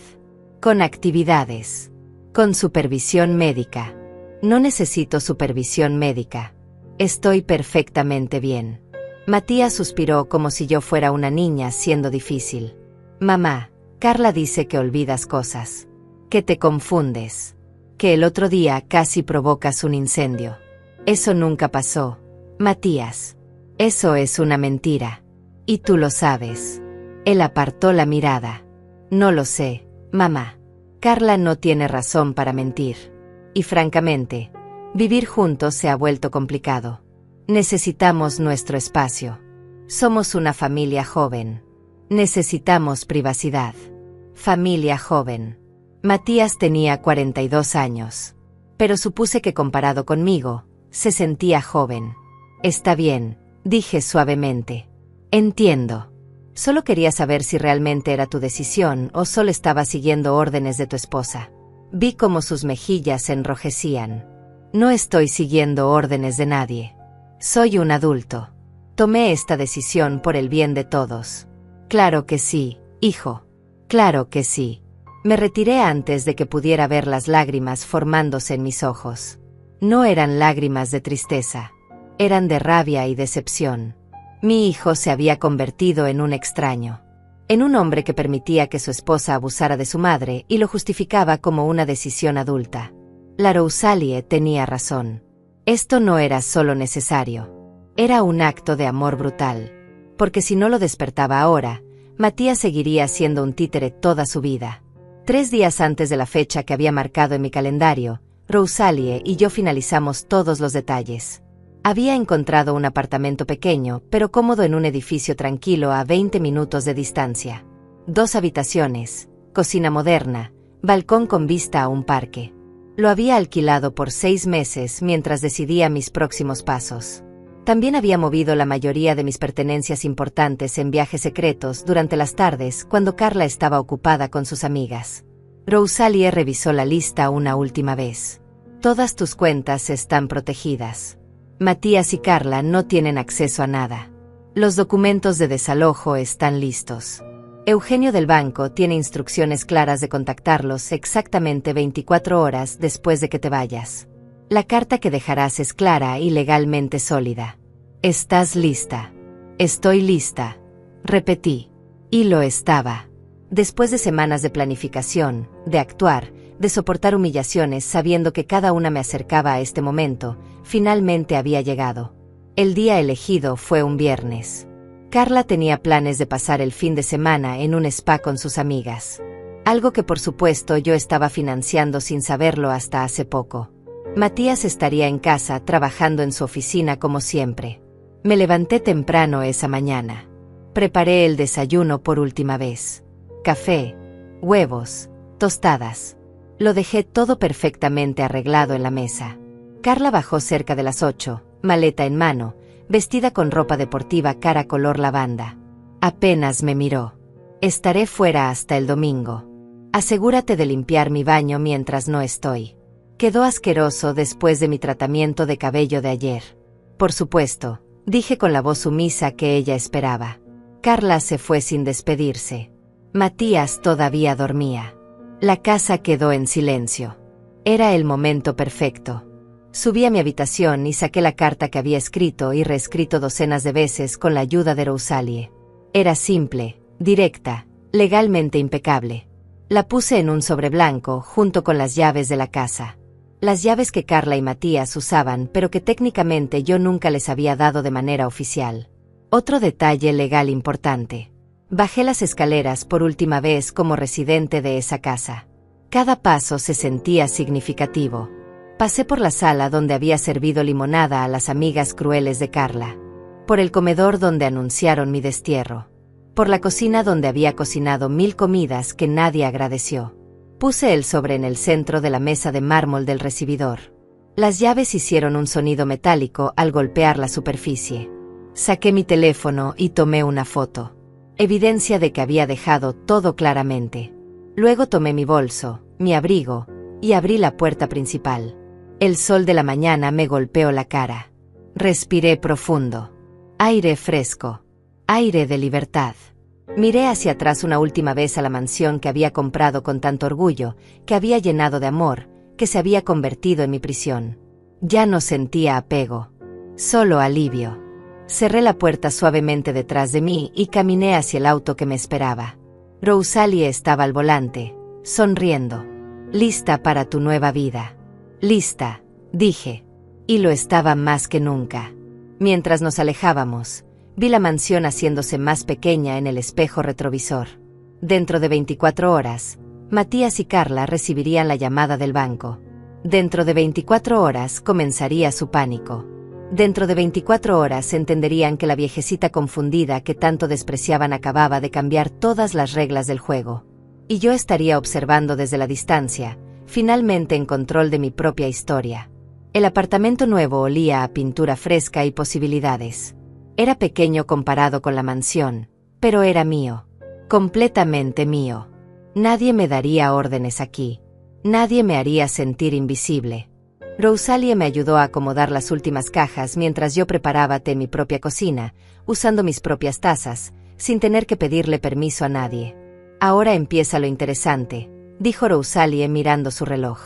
A: Con actividades. Con supervisión médica. No necesito supervisión médica. Estoy perfectamente bien. Matías suspiró como si yo fuera una niña siendo difícil. Mamá, Carla dice que olvidas cosas. Que te confundes. Que el otro día casi provocas un incendio. Eso nunca pasó, Matías. Eso es una mentira. Y tú lo sabes. Él apartó la mirada. No lo sé, mamá. Carla no tiene razón para mentir. Y francamente, vivir juntos se ha vuelto complicado. Necesitamos nuestro espacio. Somos una familia joven. Necesitamos privacidad. Familia joven. Matías tenía 42 años. Pero supuse que comparado conmigo, se sentía joven. Está bien, dije suavemente. Entiendo. Solo quería saber si realmente era tu decisión o solo estaba siguiendo órdenes de tu esposa. Vi cómo sus mejillas se enrojecían. No estoy siguiendo órdenes de nadie. Soy un adulto. Tomé esta decisión por el bien de todos. Claro que sí, hijo. Claro que sí. Me retiré antes de que pudiera ver las lágrimas formándose en mis ojos. No eran lágrimas de tristeza. Eran de rabia y decepción. Mi hijo se había convertido en un extraño. En un hombre que permitía que su esposa abusara de su madre y lo justificaba como una decisión adulta. La Rosalie tenía razón. Esto no era solo necesario. Era un acto de amor brutal. Porque si no lo despertaba ahora, Matías seguiría siendo un títere toda su vida. 3 días antes de la fecha que había marcado en mi calendario, Rosalie y yo finalizamos todos los detalles. Había encontrado un apartamento pequeño, pero cómodo en un edificio tranquilo a 20 minutos de distancia. 2 habitaciones, cocina moderna, balcón con vista a un parque. Lo había alquilado por 6 meses mientras decidía mis próximos pasos. También había movido la mayoría de mis pertenencias importantes en viajes secretos durante las tardes cuando Carla estaba ocupada con sus amigas. Rosalie revisó la lista una última vez. Todas tus cuentas están protegidas. Matías y Carla no tienen acceso a nada. Los documentos de desalojo están listos. Eugenio del banco tiene instrucciones claras de contactarlos exactamente 24 horas después de que te vayas. La carta que dejarás es clara y legalmente sólida. ¿Estás lista? Estoy lista, repetí. Y lo estaba. Después de semanas de planificación, de actuar, de soportar humillaciones sabiendo que cada una me acercaba a este momento, finalmente había llegado. El día elegido fue un viernes. Carla tenía planes de pasar el fin de semana en un spa con sus amigas. Algo que por supuesto yo estaba financiando sin saberlo hasta hace poco. Matías estaría en casa trabajando en su oficina como siempre. Me levanté temprano esa mañana. Preparé el desayuno por última vez. Café, huevos, tostadas. Lo dejé todo perfectamente arreglado en la mesa. Carla bajó cerca de las 8, maleta en mano, vestida con ropa deportiva cara color lavanda. Apenas me miró. Estaré fuera hasta el domingo. Asegúrate de limpiar mi baño mientras no estoy. Quedó asqueroso después de mi tratamiento de cabello de ayer. Por supuesto, dije con la voz sumisa que ella esperaba. Carla se fue sin despedirse. Matías todavía dormía. La casa quedó en silencio. Era el momento perfecto. Subí a mi habitación y saqué la carta que había escrito y reescrito docenas de veces con la ayuda de Rosalie. Era simple, directa, legalmente impecable. La puse en un sobre blanco junto con las llaves de la casa. Las llaves que Carla y Matías usaban pero que técnicamente yo nunca les había dado de manera oficial. Otro detalle legal importante. Bajé las escaleras por última vez como residente de esa casa. Cada paso se sentía significativo. Pasé por la sala donde había servido limonada a las amigas crueles de Carla. Por el comedor donde anunciaron mi destierro. Por la cocina donde había cocinado 1000 comidas que nadie agradeció. Puse el sobre en el centro de la mesa de mármol del recibidor. Las llaves hicieron un sonido metálico al golpear la superficie. Saqué mi teléfono y tomé una foto. Evidencia de que había dejado todo claramente. Luego tomé mi bolso, mi abrigo, y abrí la puerta principal. El sol de la mañana me golpeó la cara. Respiré profundo. Aire fresco. Aire de libertad. Miré hacia atrás una última vez a la mansión que había comprado con tanto orgullo, que había llenado de amor, que se había convertido en mi prisión. Ya no sentía apego. Solo alivio. Cerré la puerta suavemente detrás de mí y caminé hacia el auto que me esperaba. Rosalie estaba al volante, sonriendo. Lista para tu nueva vida. Lista, dije. Y lo estaba más que nunca. Mientras nos alejábamos, vi la mansión haciéndose más pequeña en el espejo retrovisor. Dentro de 24 horas, Matías y Carla recibirían la llamada del banco. Dentro de 24 horas comenzaría su pánico. Dentro de 24 horas entenderían que la viejecita confundida que tanto despreciaban acababa de cambiar todas las reglas del juego. Y yo estaría observando desde la distancia, finalmente en control de mi propia historia. El apartamento nuevo olía a pintura fresca y posibilidades. Era pequeño comparado con la mansión, pero era mío. Completamente mío. Nadie me daría órdenes aquí. Nadie me haría sentir invisible. Rosalie me ayudó a acomodar las últimas cajas mientras yo preparaba té en mi propia cocina, usando mis propias tazas, sin tener que pedirle permiso a nadie. Ahora empieza lo interesante, dijo Rosalie mirando su reloj.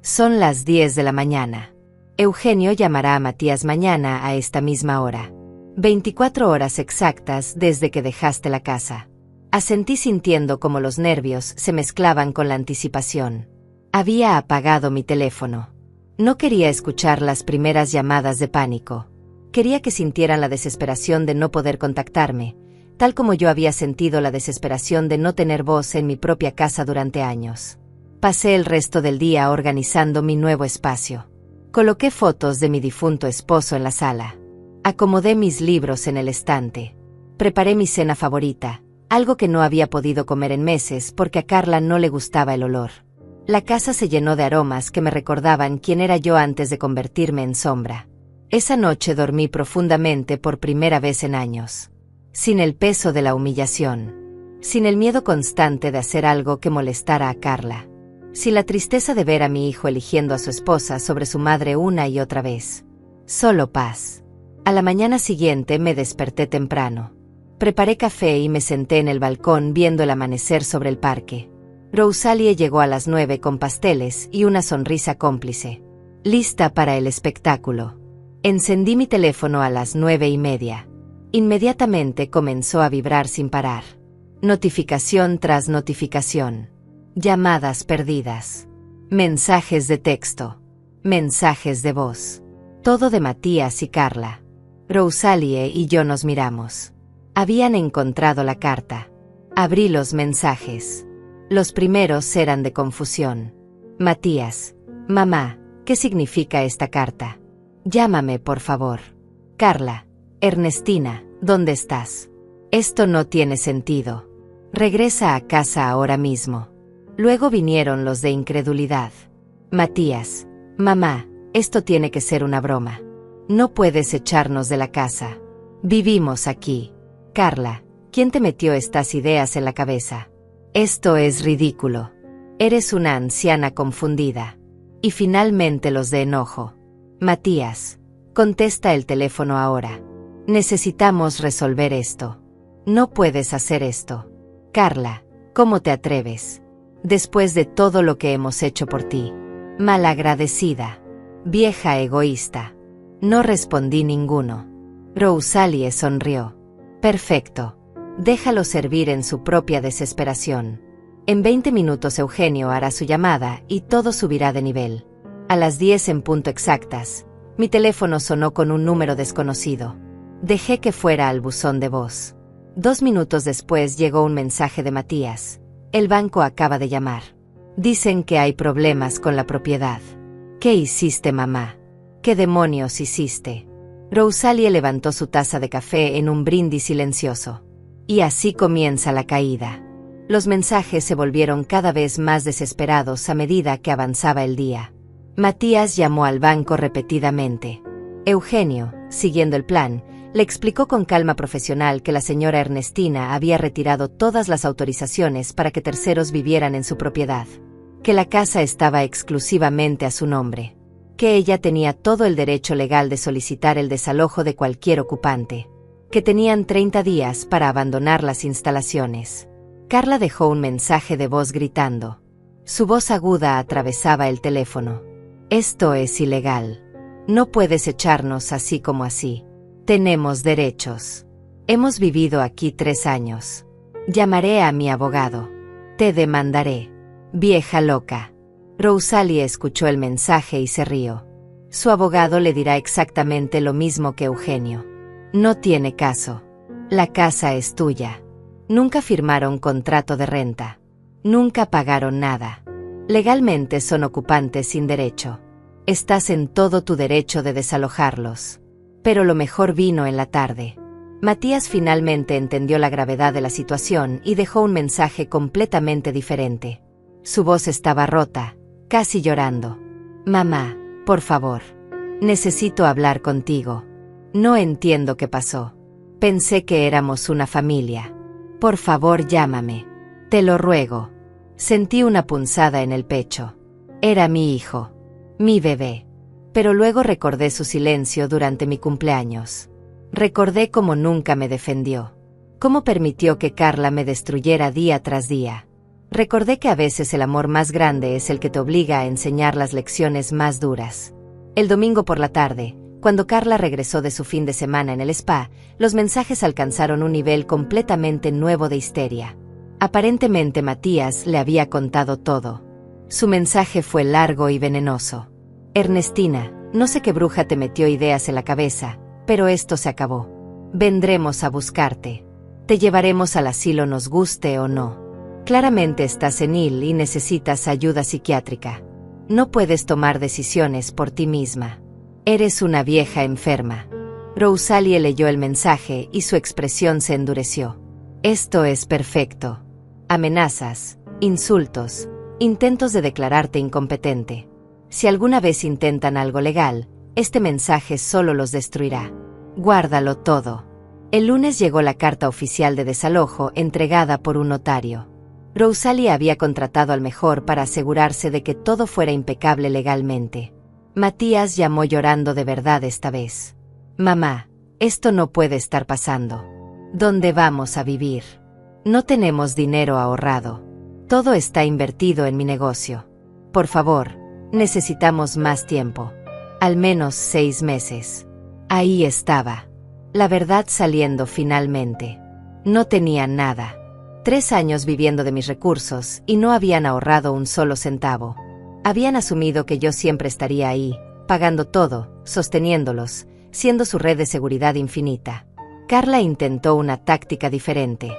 A: Son las 10 de la mañana. Eugenio llamará a Matías mañana a esta misma hora. 24 horas exactas desde que dejaste la casa. Asentí sintiendo como los nervios se mezclaban con la anticipación. Había apagado mi teléfono. No quería escuchar las primeras llamadas de pánico. Quería que sintieran la desesperación de no poder contactarme, tal como yo había sentido la desesperación de no tener voz en mi propia casa durante años. Pasé el resto del día organizando mi nuevo espacio. Coloqué fotos de mi difunto esposo en la sala. Acomodé mis libros en el estante. Preparé mi cena favorita, algo que no había podido comer en meses porque a Carla no le gustaba el olor. La casa se llenó de aromas que me recordaban quién era yo antes de convertirme en sombra. Esa noche dormí profundamente por primera vez en años. Sin el peso de la humillación. Sin el miedo constante de hacer algo que molestara a Carla. Sin la tristeza de ver a mi hijo eligiendo a su esposa sobre su madre una y otra vez. Solo paz. A la mañana siguiente me desperté temprano. Preparé café y me senté en el balcón viendo el amanecer sobre el parque. Rosalie llegó a las 9 con pasteles y una sonrisa cómplice. Lista para el espectáculo. Encendí mi teléfono a las 9:30. Inmediatamente comenzó a vibrar sin parar. Notificación tras notificación. Llamadas perdidas. Mensajes de texto. Mensajes de voz. Todo de Matías y Carla. Rosalie y yo nos miramos. Habían encontrado la carta. Abrí los mensajes. Los primeros eran de confusión. Matías. Mamá, ¿qué significa esta carta? Llámame, por favor. Carla. Ernestina, ¿dónde estás? Esto no tiene sentido. Regresa a casa ahora mismo. Luego vinieron los de incredulidad. Matías. Mamá, esto tiene que ser una broma. No puedes echarnos de la casa. Vivimos aquí. Carla, ¿quién te metió estas ideas en la cabeza? Esto es ridículo. Eres una anciana confundida. Y finalmente los de enojo. Matías, contesta el teléfono ahora. Necesitamos resolver esto. No puedes hacer esto. Carla, ¿cómo te atreves? Después de todo lo que hemos hecho por ti. Malagradecida. Vieja egoísta. No respondí ninguno. Rosalie sonrió. Perfecto. Déjalo servir en su propia desesperación. En 20 minutos Eugenio hará su llamada y todo subirá de nivel. A las 10 en punto exactas, mi teléfono sonó con un número desconocido. Dejé que fuera al buzón de voz. 2 minutos después llegó un mensaje de Matías. El banco acaba de llamar. Dicen que hay problemas con la propiedad. ¿Qué hiciste, mamá? ¿Qué demonios hiciste? Rosalie levantó su taza de café en un brindis silencioso. Y así comienza la caída. Los mensajes se volvieron cada vez más desesperados a medida que avanzaba el día. Matías llamó al banco repetidamente. Eugenio, siguiendo el plan, le explicó con calma profesional que la señora Ernestina había retirado todas las autorizaciones para que terceros vivieran en su propiedad, que la casa estaba exclusivamente a su nombre, que ella tenía todo el derecho legal de solicitar el desalojo de cualquier ocupante, que tenían 30 días para abandonar las instalaciones. Carla dejó un mensaje de voz gritando. Su voz aguda atravesaba el teléfono. Esto es ilegal. No puedes echarnos así como así. Tenemos derechos. Hemos vivido aquí 3 años. Llamaré a mi abogado. Te demandaré. Vieja loca. Rosalie escuchó el mensaje y se rió. Su abogado le dirá exactamente lo mismo que Eugenio. No tiene caso. La casa es tuya. Nunca firmaron contrato de renta. Nunca pagaron nada. Legalmente son ocupantes sin derecho. Estás en todo tu derecho de desalojarlos. Pero lo mejor vino en la tarde. Matías finalmente entendió la gravedad de la situación y dejó un mensaje completamente diferente. Su voz estaba rota, casi llorando. Mamá, por favor. Necesito hablar contigo. No entiendo qué pasó. Pensé que éramos una familia. Por favor, llámame. Te lo ruego. Sentí una punzada en el pecho. Era mi hijo. Mi bebé. Pero luego recordé su silencio durante mi cumpleaños. Recordé cómo nunca me defendió. Cómo permitió que Carla me destruyera día tras día. Recordé que a veces el amor más grande es el que te obliga a enseñar las lecciones más duras. El domingo por la tarde, cuando Carla regresó de su fin de semana en el spa, los mensajes alcanzaron un nivel completamente nuevo de histeria. Aparentemente Matías le había contado todo. Su mensaje fue largo y venenoso. Ernestina, no sé qué bruja te metió ideas en la cabeza, pero esto se acabó. Vendremos a buscarte. Te llevaremos al asilo nos guste o no. Claramente estás senil y necesitas ayuda psiquiátrica. No puedes tomar decisiones por ti misma. Eres una vieja enferma. Rosalie leyó el mensaje y su expresión se endureció. Esto es perfecto. Amenazas, insultos, intentos de declararte incompetente. Si alguna vez intentan algo legal, este mensaje solo los destruirá. Guárdalo todo. El lunes llegó la carta oficial de desalojo entregada por un notario. Rosalie había contratado al mejor para asegurarse de que todo fuera impecable legalmente. Matías llamó llorando de verdad esta vez. Mamá, esto no puede estar pasando. ¿Dónde vamos a vivir? No tenemos dinero ahorrado. Todo está invertido en mi negocio. Por favor, necesitamos más tiempo. Al menos 6 meses. Ahí estaba. La verdad saliendo finalmente. No tenía nada. 3 años viviendo de mis recursos y no habían ahorrado un solo centavo. Habían asumido que yo siempre estaría ahí, pagando todo, sosteniéndolos, siendo su red de seguridad infinita. Carla intentó una táctica diferente.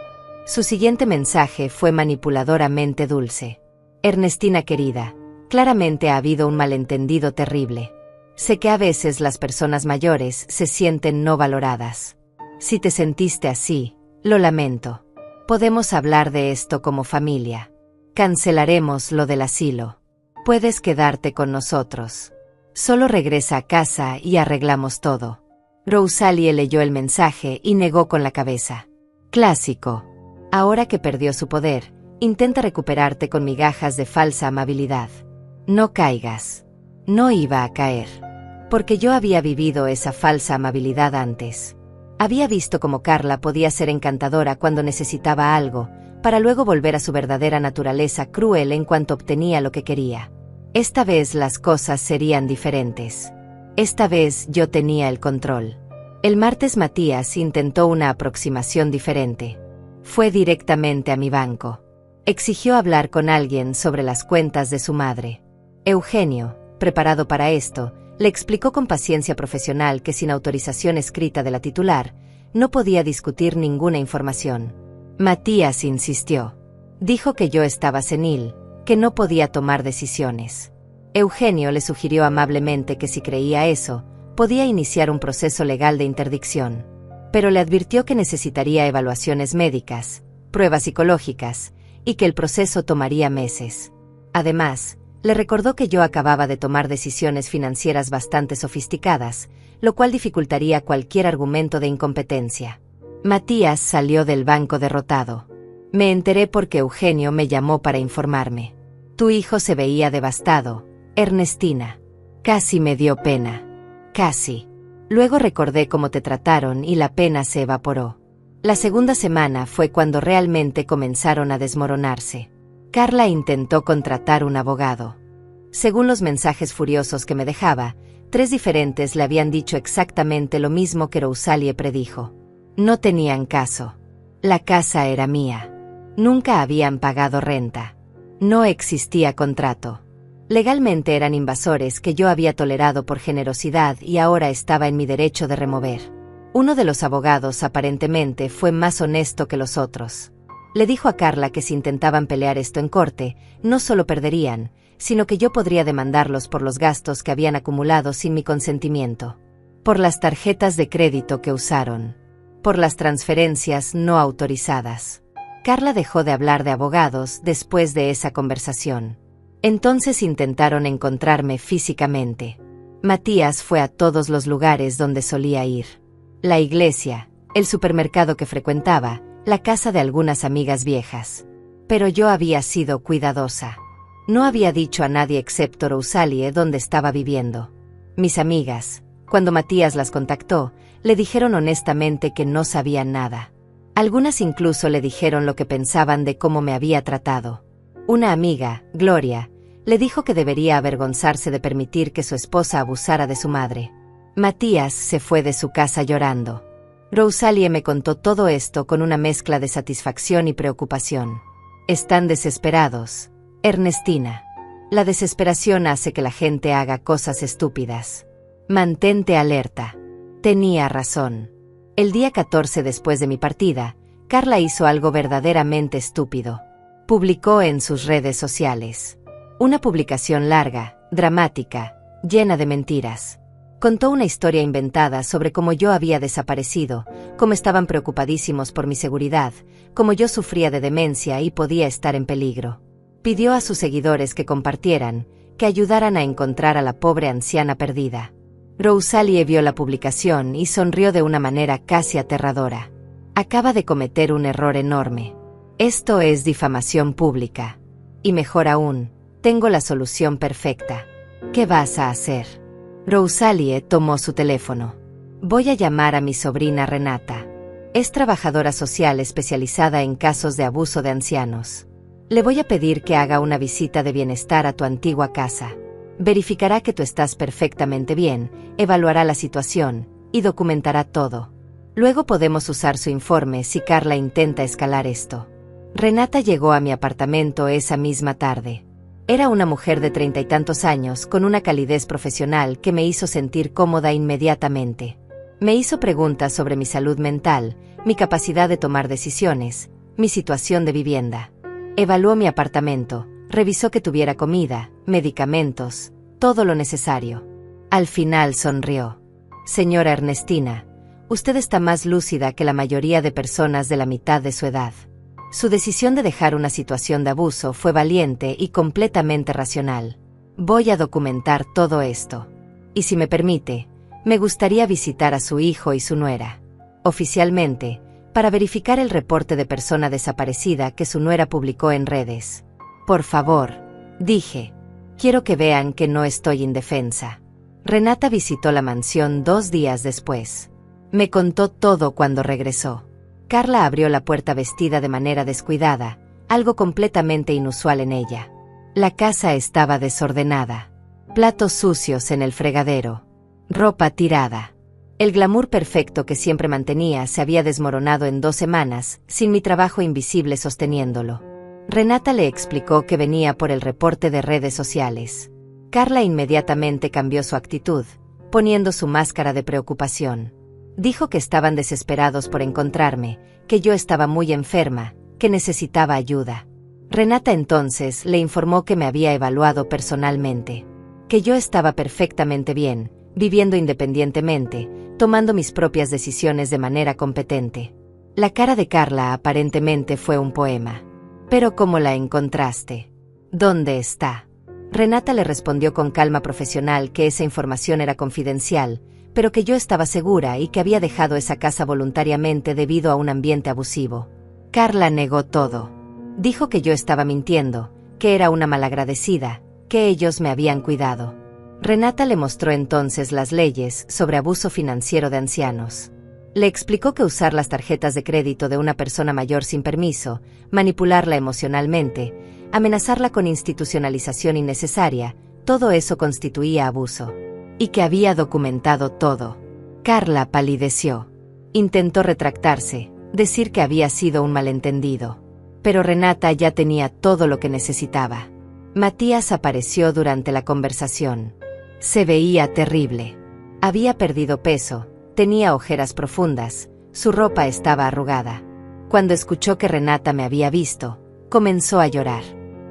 A: Su siguiente mensaje fue manipuladoramente dulce. Ernestina querida, claramente ha habido un malentendido terrible. Sé que a veces las personas mayores se sienten no valoradas. Si te sentiste así, lo lamento. Podemos hablar de esto como familia. Cancelaremos lo del asilo. Puedes quedarte con nosotros. Solo regresa a casa y arreglamos todo. Rosalie leyó el mensaje y negó con la cabeza. Clásico. Ahora que perdió su poder, intenta recuperarte con migajas de falsa amabilidad. No caigas. No iba a caer. Porque yo había vivido esa falsa amabilidad antes. Había visto cómo Carla podía ser encantadora cuando necesitaba algo, para luego volver a su verdadera naturaleza cruel en cuanto obtenía lo que quería. Esta vez las cosas serían diferentes. Esta vez yo tenía el control. El martes Matías intentó una aproximación diferente. Fue directamente a mi banco. Exigió hablar con alguien sobre las cuentas de su madre. Eugenio, preparado para esto, le explicó con paciencia profesional que sin autorización escrita de la titular, no podía discutir ninguna información. Matías insistió. Dijo que yo estaba senil, que no podía tomar decisiones. Eugenio le sugirió amablemente que si creía eso, podía iniciar un proceso legal de interdicción. Pero le advirtió que necesitaría evaluaciones médicas, pruebas psicológicas, y que el proceso tomaría meses. Además, le recordó que yo acababa de tomar decisiones financieras bastante sofisticadas, lo cual dificultaría cualquier argumento de incompetencia. Matías salió del banco derrotado. Me enteré porque Eugenio me llamó para informarme. Tu hijo se veía devastado, Ernestina. Casi me dio pena. Casi. Luego recordé cómo te trataron y la pena se evaporó. La segunda semana fue cuando realmente comenzaron a desmoronarse. Carla intentó contratar un abogado. Según los mensajes furiosos que me dejaba, 3 diferentes le habían dicho exactamente lo mismo que Rosalie predijo. No tenían caso. La casa era mía. Nunca habían pagado renta. No existía contrato. Legalmente eran invasores que yo había tolerado por generosidad y ahora estaba en mi derecho de remover. Uno de los abogados aparentemente fue más honesto que los otros. Le dijo a Carla que si intentaban pelear esto en corte, no solo perderían, sino que yo podría demandarlos por los gastos que habían acumulado sin mi consentimiento. Por las tarjetas de crédito que usaron. Por las transferencias no autorizadas. Carla dejó de hablar de abogados después de esa conversación. Entonces intentaron encontrarme físicamente. Matías fue a todos los lugares donde solía ir. La iglesia, el supermercado que frecuentaba, la casa de algunas amigas viejas. Pero yo había sido cuidadosa. No había dicho a nadie excepto Rosalie dónde estaba viviendo. Mis amigas, cuando Matías las contactó, le dijeron honestamente que no sabían nada. Algunas incluso le dijeron lo que pensaban de cómo me había tratado. Una amiga, Gloria, le dijo que debería avergonzarse de permitir que su esposa abusara de su madre. Matías se fue de su casa llorando. Rosalie me contó todo esto con una mezcla de satisfacción y preocupación. Están desesperados, Ernestina. La desesperación hace que la gente haga cosas estúpidas. Mantente alerta. Tenía razón. El día 14 después de mi partida, Carla hizo algo verdaderamente estúpido. Publicó en sus redes sociales una publicación larga, dramática, llena de mentiras. Contó una historia inventada sobre cómo yo había desaparecido, cómo estaban preocupadísimos por mi seguridad, cómo yo sufría de demencia y podía estar en peligro. Pidió a sus seguidores que compartieran, que ayudaran a encontrar a la pobre anciana perdida. Rosalie vio la publicación y sonrió de una manera casi aterradora. Acaba de cometer un error enorme. Esto es difamación pública. Y mejor aún, tengo la solución perfecta. ¿Qué vas a hacer? Rosalie tomó su teléfono. Voy a llamar a mi sobrina Renata. Es trabajadora social especializada en casos de abuso de ancianos. Le voy a pedir que haga una visita de bienestar a tu antigua casa. Verificará que tú estás perfectamente bien, evaluará la situación y documentará todo. Luego podemos usar su informe si Carla intenta escalar esto. Renata llegó a mi apartamento esa misma tarde. Era una mujer de 30 y tantos años con una calidez profesional que me hizo sentir cómoda inmediatamente. Me hizo preguntas sobre mi salud mental, mi capacidad de tomar decisiones, mi situación de vivienda. Evaluó mi apartamento, revisó que tuviera comida, medicamentos, todo lo necesario. Al final sonrió. Señora Ernestina, usted está más lúcida que la mayoría de personas de la mitad de su edad. Su decisión de dejar una situación de abuso fue valiente y completamente racional. Voy a documentar todo esto. Y si me permite, me gustaría visitar a su hijo y su nuera. Oficialmente, para verificar el reporte de persona desaparecida que su nuera publicó en redes. Por favor, dije. Quiero que vean que no estoy indefensa. Renata visitó la mansión 2 días después. Me contó todo cuando regresó. Carla abrió la puerta vestida de manera descuidada, algo completamente inusual en ella. La casa estaba desordenada. Platos sucios en el fregadero. Ropa tirada. El glamour perfecto que siempre mantenía se había desmoronado en 2 semanas, sin mi trabajo invisible sosteniéndolo. Renata le explicó que venía por el reporte de redes sociales. Carla inmediatamente cambió su actitud, poniendo su máscara de preocupación. Dijo que estaban desesperados por encontrarme, que yo estaba muy enferma, que necesitaba ayuda. Renata entonces le informó que me había evaluado personalmente, que yo estaba perfectamente bien, viviendo independientemente, tomando mis propias decisiones de manera competente. La cara de Carla aparentemente fue un poema. Pero ¿cómo la encontraste? ¿Dónde está? Renata le respondió con calma profesional que esa información era confidencial, pero que yo estaba segura y que había dejado esa casa voluntariamente debido a un ambiente abusivo. Carla negó todo. Dijo que yo estaba mintiendo, que era una malagradecida, que ellos me habían cuidado. Renata le mostró entonces las leyes sobre abuso financiero de ancianos. Le explicó que usar las tarjetas de crédito de una persona mayor sin permiso, manipularla emocionalmente, amenazarla con institucionalización innecesaria, todo eso constituía abuso. Y que había documentado todo. Carla palideció. Intentó retractarse, decir que había sido un malentendido. Pero Renata ya tenía todo lo que necesitaba. Matías apareció durante la conversación. Se veía terrible. Había perdido peso, tenía ojeras profundas, su ropa estaba arrugada. Cuando escuchó que Renata me había visto, comenzó a llorar.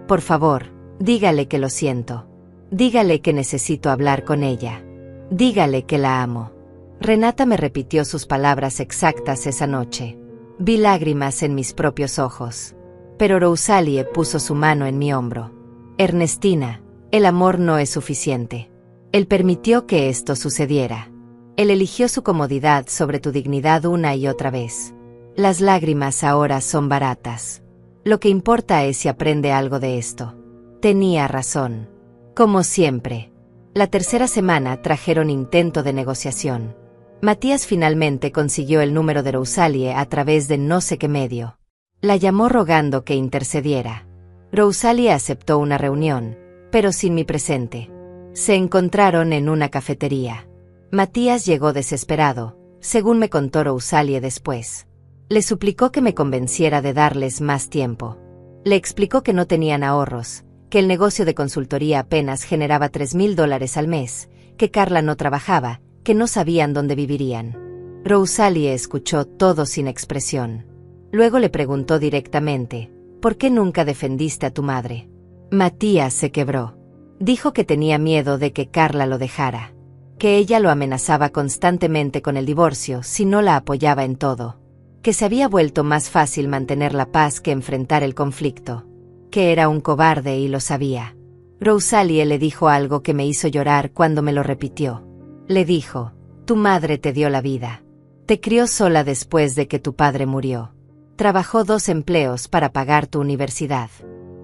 A: Por favor, dígale que lo siento. Dígale que necesito hablar con ella. Dígale que la amo. Renata me repitió sus palabras exactas esa noche. Vi lágrimas en mis propios ojos. Pero Rosalie puso su mano en mi hombro. Ernestina, el amor no es suficiente. Él permitió que esto sucediera. Él eligió su comodidad sobre tu dignidad una y otra vez. Las lágrimas ahora son baratas. Lo que importa es si aprende algo de esto. Tenía razón. Como siempre. La tercera semana trajeron intento de negociación. Matías finalmente consiguió el número de Rosalie a través de no sé qué medio. La llamó rogando que intercediera. Rosalie aceptó una reunión, pero sin mi presente. Se encontraron en una cafetería. Matías llegó desesperado, según me contó Rosalie después. Le suplicó que me convenciera de darles más tiempo. Le explicó que no tenían ahorros, que el negocio de consultoría apenas generaba $3,000 al mes, que Carla no trabajaba, que no sabían dónde vivirían. Rosalie escuchó todo sin expresión. Luego le preguntó directamente, ¿por qué nunca defendiste a tu madre? Matías se quebró. Dijo que tenía miedo de que Carla lo dejara, que ella lo amenazaba constantemente con el divorcio si no la apoyaba en todo, que se había vuelto más fácil mantener la paz que enfrentar el conflicto, que era un cobarde y lo sabía. Rosalie le dijo algo que me hizo llorar cuando me lo repitió. Le dijo, tu madre te dio la vida. Te crió sola después de que tu padre murió. Trabajó 2 empleos para pagar tu universidad.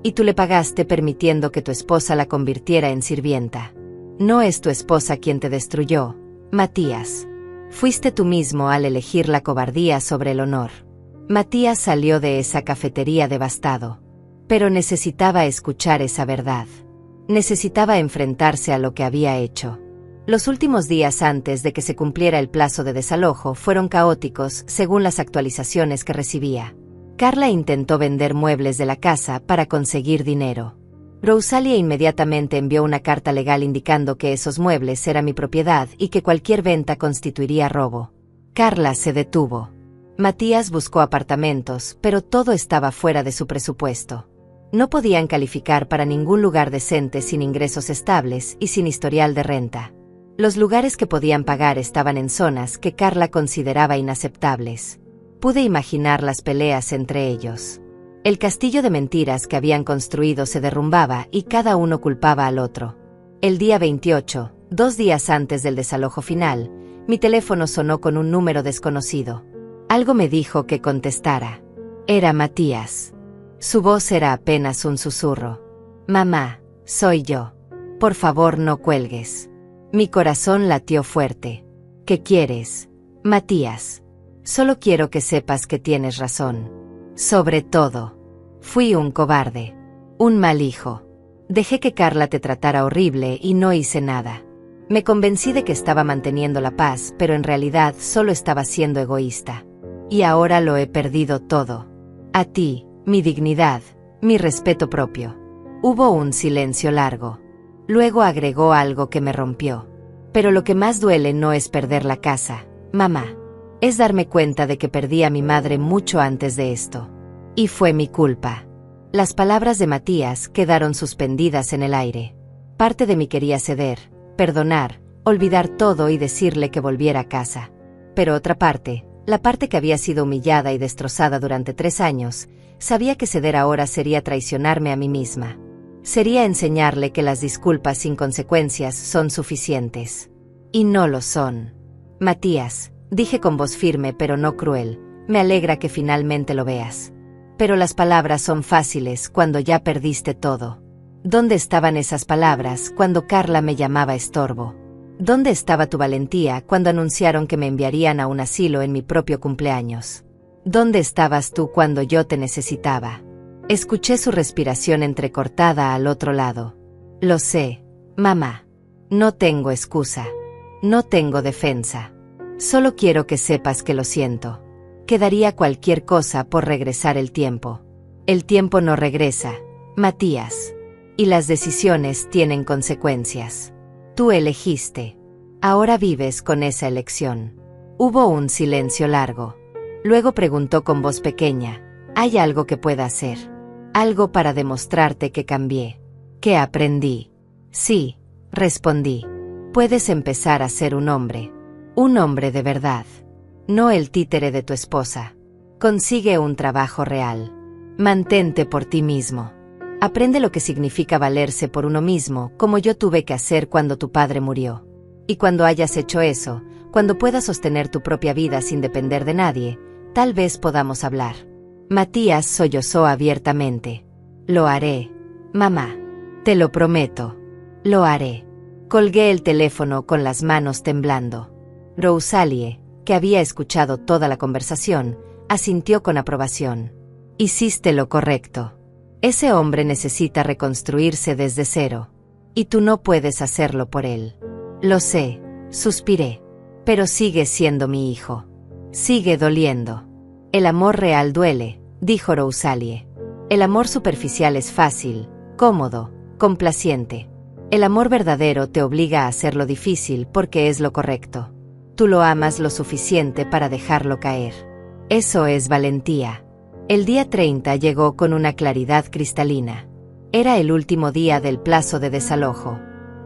A: Y tú le pagaste permitiendo que tu esposa la convirtiera en sirvienta. No es tu esposa quien te destruyó, Matías. Fuiste tú mismo al elegir la cobardía sobre el honor. Matías salió de esa cafetería devastado. Pero necesitaba escuchar esa verdad. Necesitaba enfrentarse a lo que había hecho. Los últimos días antes de que se cumpliera el plazo de desalojo fueron caóticos según las actualizaciones que recibía. Carla intentó vender muebles de la casa para conseguir dinero. Rosalie inmediatamente envió una carta legal indicando que esos muebles eran mi propiedad y que cualquier venta constituiría robo. Carla se detuvo. Matías buscó apartamentos, pero todo estaba fuera de su presupuesto. No podían calificar para ningún lugar decente sin ingresos estables y sin historial de renta. Los lugares que podían pagar estaban en zonas que Carla consideraba inaceptables. Pude imaginar las peleas entre ellos. El castillo de mentiras que habían construido se derrumbaba y cada uno culpaba al otro. El día 28, 2 días antes del desalojo final, mi teléfono sonó con un número desconocido. Algo me dijo que contestara. Era Matías. Su voz era apenas un susurro. Mamá, soy yo. Por favor, no cuelgues. Mi corazón latió fuerte. ¿Qué quieres, Matías? Solo quiero que sepas que tienes razón. Sobre todo, fui un cobarde. Un mal hijo. Dejé que Carla te tratara horrible y no hice nada. Me convencí de que estaba manteniendo la paz, pero en realidad solo estaba siendo egoísta. Y ahora lo he perdido todo. A ti, mi dignidad, mi respeto propio. Hubo un silencio largo. Luego agregó algo que me rompió. Pero lo que más duele no es perder la casa, mamá. Es darme cuenta de que perdí a mi madre mucho antes de esto. Y fue mi culpa. Las palabras de Matías quedaron suspendidas en el aire. Parte de mí quería ceder, perdonar, olvidar todo y decirle que volviera a casa. Pero otra parte, la parte que había sido humillada y destrozada durante 3 años, sabía que ceder ahora sería traicionarme a mí misma. Sería enseñarle que las disculpas sin consecuencias son suficientes. Y no lo son. Matías, dije con voz firme pero no cruel, me alegra que finalmente lo veas. Pero las palabras son fáciles cuando ya perdiste todo. ¿Dónde estaban esas palabras cuando Carla me llamaba estorbo? ¿Dónde estaba tu valentía cuando anunciaron que me enviarían a un asilo en mi propio cumpleaños? ¿Dónde estabas tú cuando yo te necesitaba? Escuché su respiración entrecortada al otro lado. Lo sé, mamá. No tengo excusa. No tengo defensa. Solo quiero que sepas que lo siento. Que daría cualquier cosa por regresar el tiempo. El tiempo no regresa, Matías. Y las decisiones tienen consecuencias. Tú elegiste. Ahora vives con esa elección. Hubo un silencio largo. Luego preguntó con voz pequeña, ¿hay algo que pueda hacer? Algo para demostrarte que cambié. Que aprendí. Sí, respondí. Puedes empezar a ser un hombre. Un hombre de verdad. No el títere de tu esposa. Consigue un trabajo real. Mantente por ti mismo. Aprende lo que significa valerse por uno mismo, como yo tuve que hacer cuando tu padre murió. Y cuando hayas hecho eso, cuando puedas sostener tu propia vida sin depender de nadie, tal vez podamos hablar. Matías sollozó abiertamente. Lo haré, mamá. Te lo prometo. Lo haré. Colgué el teléfono con las manos temblando. Rosalie, que había escuchado toda la conversación, asintió con aprobación. Hiciste lo correcto. Ese hombre necesita reconstruirse desde cero. Y tú no puedes hacerlo por él. Lo sé, suspiré. Pero sigue siendo mi hijo. Sigue doliendo. El amor real duele, dijo Rosalie. El amor superficial es fácil, cómodo, complaciente. El amor verdadero te obliga a hacerlo difícil porque es lo correcto. Tú lo amas lo suficiente para dejarlo caer. Eso es valentía. El día 30 llegó con una claridad cristalina. Era el último día del plazo de desalojo.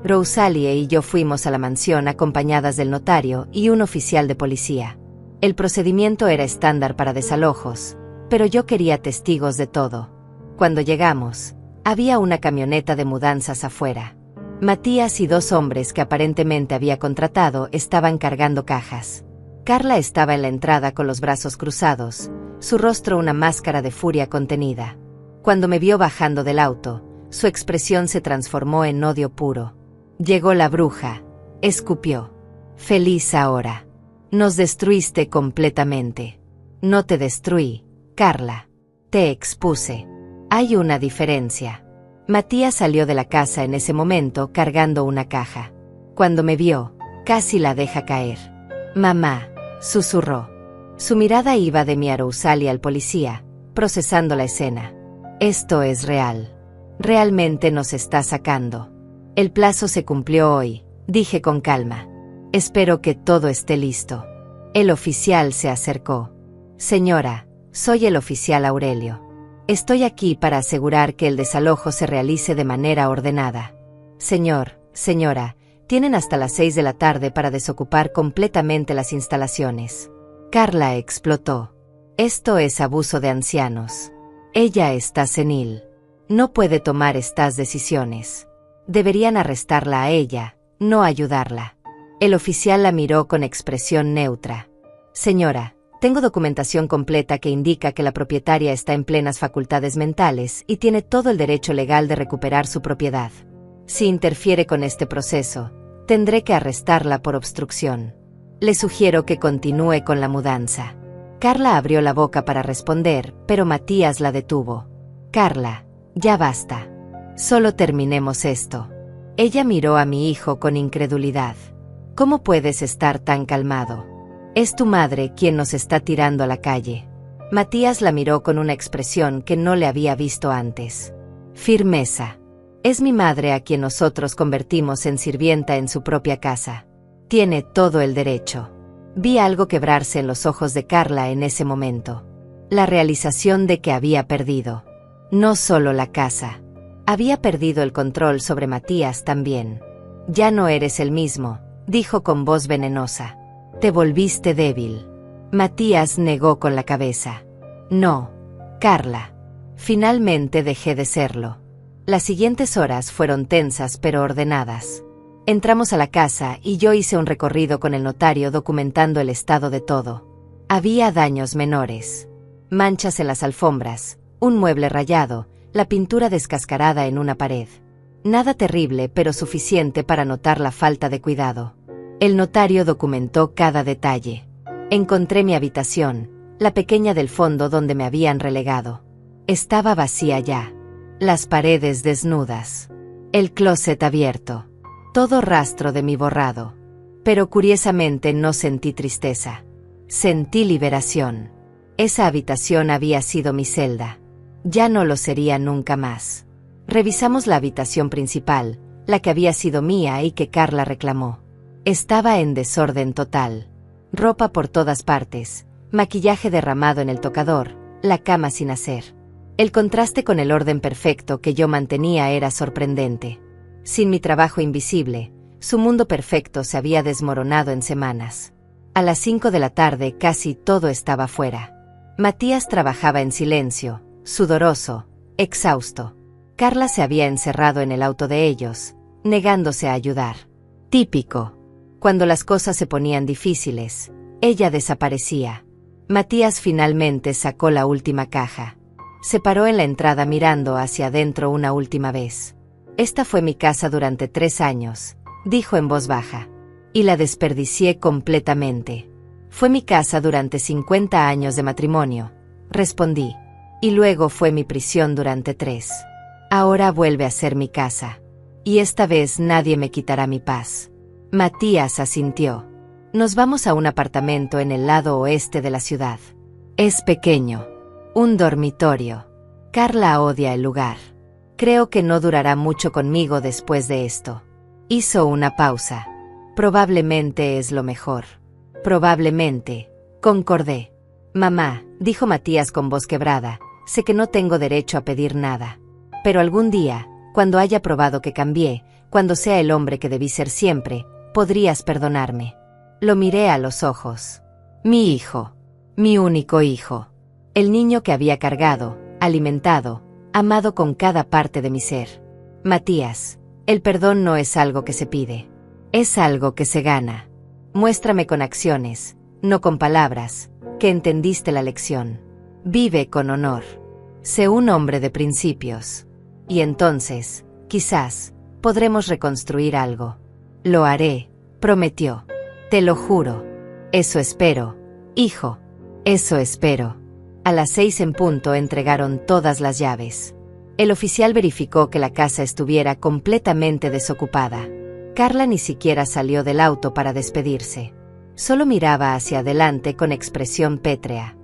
A: Rosalie y yo fuimos a la mansión acompañadas del notario y un oficial de policía. El procedimiento era estándar para desalojos, pero yo quería testigos de todo. Cuando llegamos, había una camioneta de mudanzas afuera. Matías y 2 hombres que aparentemente había contratado estaban cargando cajas. Carla estaba en la entrada con los brazos cruzados, su rostro una máscara de furia contenida. Cuando me vio bajando del auto, su expresión se transformó en odio puro. Llegó la bruja, escupió. Feliz ahora. Nos destruiste completamente. No te destruí, Carla. Te expuse. Hay una diferencia. Matías salió de la casa en ese momento cargando una caja. Cuando me vio, casi la deja caer. Mamá, susurró. Su mirada iba de mí a Rosalie al policía, procesando la escena. Esto es real. Realmente nos está sacando. El plazo se cumplió hoy, dije con calma. Espero que todo esté listo. El oficial se acercó. Señora, soy el oficial Aurelio. Estoy aquí para asegurar que el desalojo se realice de manera ordenada. Señora, tienen hasta las 6 de la tarde para desocupar completamente las instalaciones. Carla explotó. Esto es abuso de ancianos. Ella está senil. No puede tomar estas decisiones. Deberían arrestarla a ella, no ayudarla. El oficial la miró con expresión neutra. Señora, tengo documentación completa que indica que la propietaria está en plenas facultades mentales y tiene todo el derecho legal de recuperar su propiedad. Si interfiere con este proceso, tendré que arrestarla por obstrucción. Le sugiero que continúe con la mudanza. Carla abrió la boca para responder, pero Matías la detuvo. Carla, ya basta. Solo terminemos esto. Ella miró a mi hijo con incredulidad. ¿Cómo puedes estar tan calmado? Es tu madre quien nos está tirando a la calle. Matías la miró con una expresión que no le había visto antes. Firmeza. Es mi madre a quien nosotros convertimos en sirvienta en su propia casa. Tiene todo el derecho. Vi algo quebrarse en los ojos de Carla en ese momento. La realización de que había perdido. No solo la casa. Había perdido el control sobre Matías también. Ya no eres el mismo, dijo con voz venenosa. Te volviste débil. Matías negó con la cabeza. No, Carla. Finalmente dejé de serlo. Las siguientes horas fueron tensas pero ordenadas. Entramos a la casa y yo hice un recorrido con el notario documentando el estado de todo. Había daños menores. Manchas en las alfombras, un mueble rayado, la pintura descascarada en una pared. Nada terrible pero suficiente para notar la falta de cuidado. El notario documentó cada detalle. Encontré mi habitación, la pequeña del fondo donde me habían relegado. Estaba vacía ya. Las paredes desnudas. El closet abierto. Todo rastro de mi borrado. Pero curiosamente no sentí tristeza. Sentí liberación. Esa habitación había sido mi celda. Ya no lo sería nunca más. Revisamos la habitación principal, la que había sido mía y que Carla reclamó. Estaba en desorden total. Ropa por todas partes, maquillaje derramado en el tocador, la cama sin hacer. El contraste con el orden perfecto que yo mantenía era sorprendente. Sin mi trabajo invisible, su mundo perfecto se había desmoronado en semanas. A las 5 de la tarde casi todo estaba fuera. Matías trabajaba en silencio, sudoroso, exhausto. Carla se había encerrado en el auto de ellos, negándose a ayudar. Típico. Cuando las cosas se ponían difíciles, ella desaparecía. Matías finalmente sacó la última caja. Se paró en la entrada mirando hacia adentro una última vez. Esta fue mi casa durante 3 años, dijo en voz baja. Y la desperdicié completamente. Fue mi casa durante 50 años de matrimonio, respondí. Y luego fue mi prisión durante 3. Ahora vuelve a ser mi casa. Y esta vez nadie me quitará mi paz. Matías asintió. Nos vamos a un apartamento en el lado oeste de la ciudad. Es pequeño. Un dormitorio. Carla odia el lugar. Creo que no durará mucho conmigo después de esto. Hizo una pausa. Probablemente es lo mejor. Probablemente, concordé. Mamá, dijo Matías con voz quebrada, sé que no tengo derecho a pedir nada. Pero algún día, cuando haya probado que cambié, cuando sea el hombre que debí ser siempre, podrías perdonarme. Lo miré a los ojos. Mi hijo. Mi único hijo. El niño que había cargado, alimentado, amado con cada parte de mi ser. Matías, el perdón no es algo que se pide. Es algo que se gana. Muéstrame con acciones, no con palabras, que entendiste la lección. Vive con honor. Sé un hombre de principios. Y entonces, quizás, podremos reconstruir algo. Lo haré, prometió. Te lo juro. Eso espero, hijo. Eso espero. A las 6 en punto entregaron todas las llaves. El oficial verificó que la casa estuviera completamente desocupada. Carla ni siquiera salió del auto para despedirse. Solo miraba hacia adelante con expresión pétrea.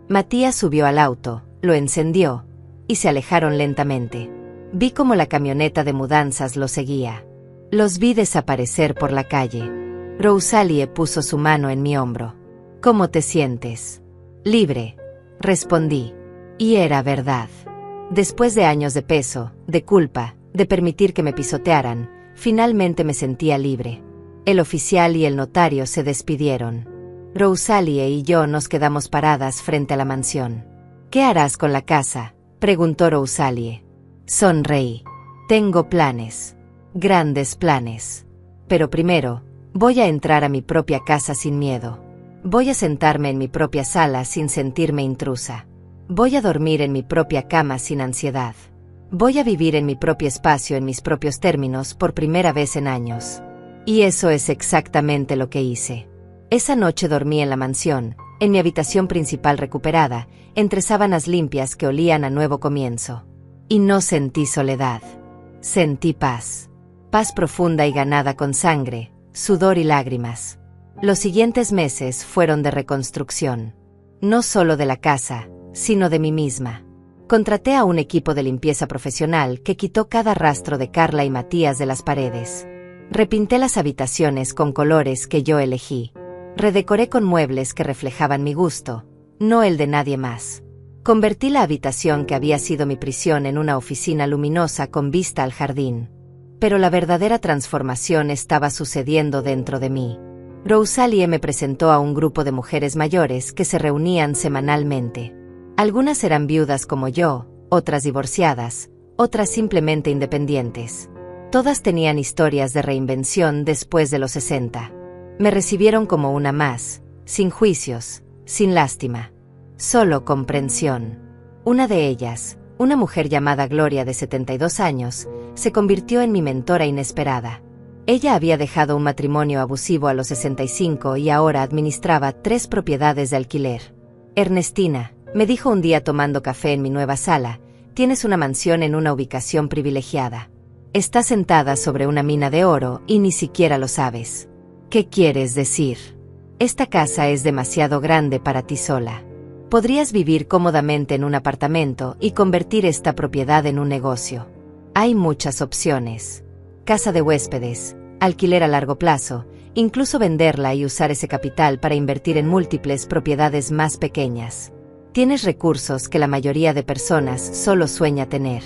A: Matías subió al auto, lo encendió, y se alejaron lentamente. Vi cómo la camioneta de mudanzas lo seguía. Los vi desaparecer por la calle. Rosalie puso su mano en mi hombro. ¿Cómo te sientes? Libre, respondí. Y era verdad. Después de años de peso, de culpa, de permitir que me pisotearan, finalmente me sentía libre. El oficial y el notario se despidieron. Rosalie y yo nos quedamos paradas frente a la mansión. ¿Qué harás con la casa?, preguntó Rosalie. Sonreí. Tengo planes. Grandes planes. Pero primero, voy a entrar a mi propia casa sin miedo. Voy a sentarme en mi propia sala sin sentirme intrusa. Voy a dormir en mi propia cama sin ansiedad. Voy a vivir en mi propio espacio en mis propios términos por primera vez en años. Y eso es exactamente lo que hice. Esa noche dormí en la mansión, en mi habitación principal recuperada, entre sábanas limpias que olían a nuevo comienzo. Y no sentí soledad. Sentí paz. Paz profunda y ganada con sangre, sudor y lágrimas. Los siguientes meses fueron de reconstrucción. No solo de la casa, sino de mí misma. Contraté a un equipo de limpieza profesional que quitó cada rastro de Carla y Matías de las paredes. Repinté las habitaciones con colores que yo elegí. Redecoré con muebles que reflejaban mi gusto, no el de nadie más. Convertí la habitación que había sido mi prisión en una oficina luminosa con vista al jardín. Pero la verdadera transformación estaba sucediendo dentro de mí. Rosalie me presentó a un grupo de mujeres mayores que se reunían semanalmente. Algunas eran viudas como yo, otras divorciadas, otras simplemente independientes. Todas tenían historias de reinvención después de los 60. Me recibieron como una más, sin juicios, sin lástima. Solo comprensión. Una de ellas, una mujer llamada Gloria de 72 años, se convirtió en mi mentora inesperada. Ella había dejado un matrimonio abusivo a los 65 y ahora administraba 3 propiedades de alquiler. Ernestina, me dijo un día tomando café en mi nueva sala, tienes una mansión en una ubicación privilegiada. Estás sentada sobre una mina de oro y ni siquiera lo sabes. ¿Qué quieres decir? Esta casa es demasiado grande para ti sola. Podrías vivir cómodamente en un apartamento y convertir esta propiedad en un negocio. Hay muchas opciones. Casa de huéspedes, alquiler a largo plazo, incluso venderla y usar ese capital para invertir en múltiples propiedades más pequeñas. Tienes recursos que la mayoría de personas solo sueña tener.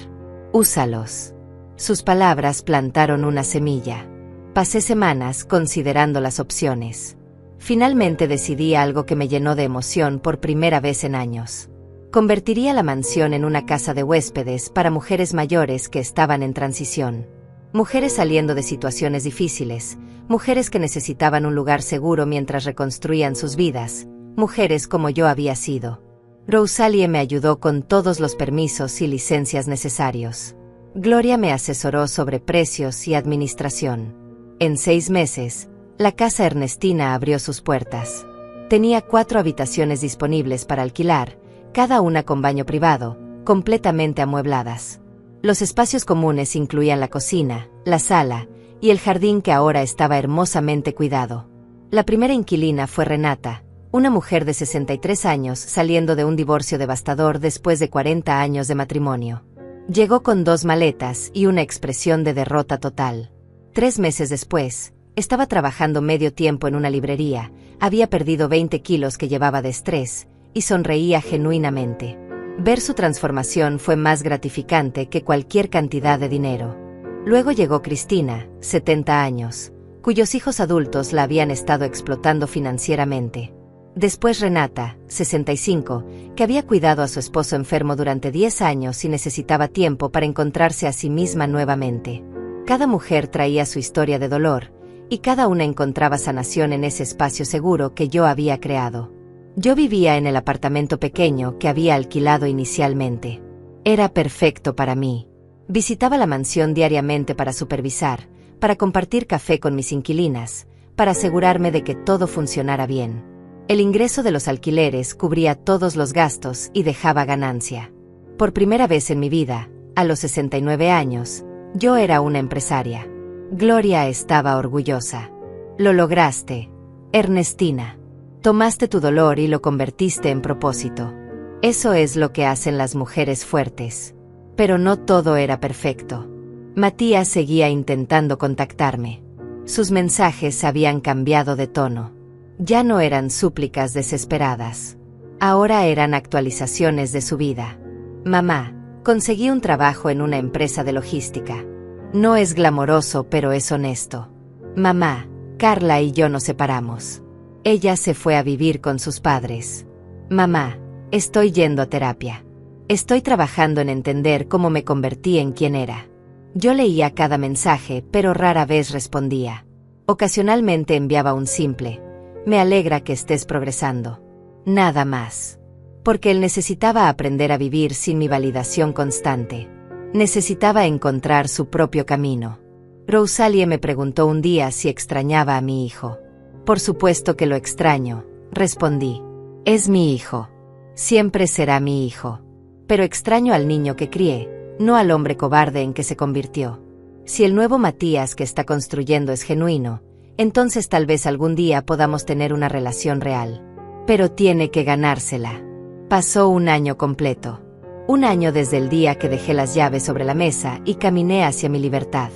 A: Úsalos. Sus palabras plantaron una semilla. Pasé semanas considerando las opciones. Finalmente decidí algo que me llenó de emoción por primera vez en años. Convertiría la mansión en una casa de huéspedes para mujeres mayores que estaban en transición. Mujeres saliendo de situaciones difíciles, mujeres que necesitaban un lugar seguro mientras reconstruían sus vidas, mujeres como yo había sido. Rosalie me ayudó con todos los permisos y licencias necesarios. Gloria me asesoró sobre precios y administración. En 6 meses, la casa Ernestina abrió sus puertas. Tenía 4 habitaciones disponibles para alquilar, cada una con baño privado, completamente amuebladas. Los espacios comunes incluían la cocina, la sala y el jardín que ahora estaba hermosamente cuidado. La primera inquilina fue Renata, una mujer de 63 años saliendo de un divorcio devastador después de 40 años de matrimonio. Llegó con 2 maletas y una expresión de derrota total. 3 meses después, estaba trabajando medio tiempo en una librería, había perdido 20 kilos que llevaba de estrés, y sonreía genuinamente. Ver su transformación fue más gratificante que cualquier cantidad de dinero. Luego llegó Cristina, 70 años, cuyos hijos adultos la habían estado explotando financieramente. Después Renata, 65, que había cuidado a su esposo enfermo durante 10 años y necesitaba tiempo para encontrarse a sí misma nuevamente. Cada mujer traía su historia de dolor, y cada una encontraba sanación en ese espacio seguro que yo había creado. Yo vivía en el apartamento pequeño que había alquilado inicialmente. Era perfecto para mí. Visitaba la mansión diariamente para supervisar, para compartir café con mis inquilinas, para asegurarme de que todo funcionara bien. El ingreso de los alquileres cubría todos los gastos y dejaba ganancia. Por primera vez en mi vida, a los 69 años, yo era una empresaria. Gloria estaba orgullosa. Lo lograste, Ernestina. Tomaste tu dolor y lo convertiste en propósito. Eso es lo que hacen las mujeres fuertes. Pero no todo era perfecto. Matías seguía intentando contactarme. Sus mensajes habían cambiado de tono. Ya no eran súplicas desesperadas. Ahora eran actualizaciones de su vida. Mamá, conseguí un trabajo en una empresa de logística. No es glamoroso, pero es honesto. Mamá, Carla y yo nos separamos. Ella se fue a vivir con sus padres. Mamá, estoy yendo a terapia. Estoy trabajando en entender cómo me convertí en quien era. Yo leía cada mensaje, pero rara vez respondía. Ocasionalmente enviaba un simple: me alegra que estés progresando. Nada más. Porque él necesitaba aprender a vivir sin mi validación constante. Necesitaba encontrar su propio camino. Rosalie me preguntó un día si extrañaba a mi hijo. Por supuesto que lo extraño, respondí. Es mi hijo. Siempre será mi hijo. Pero extraño al niño que crié, no al hombre cobarde en que se convirtió. Si el nuevo Matías que está construyendo es genuino, entonces tal vez algún día podamos tener una relación real. Pero tiene que ganársela. Pasó un año completo. Un año desde el día que dejé las llaves sobre la mesa y caminé hacia mi libertad.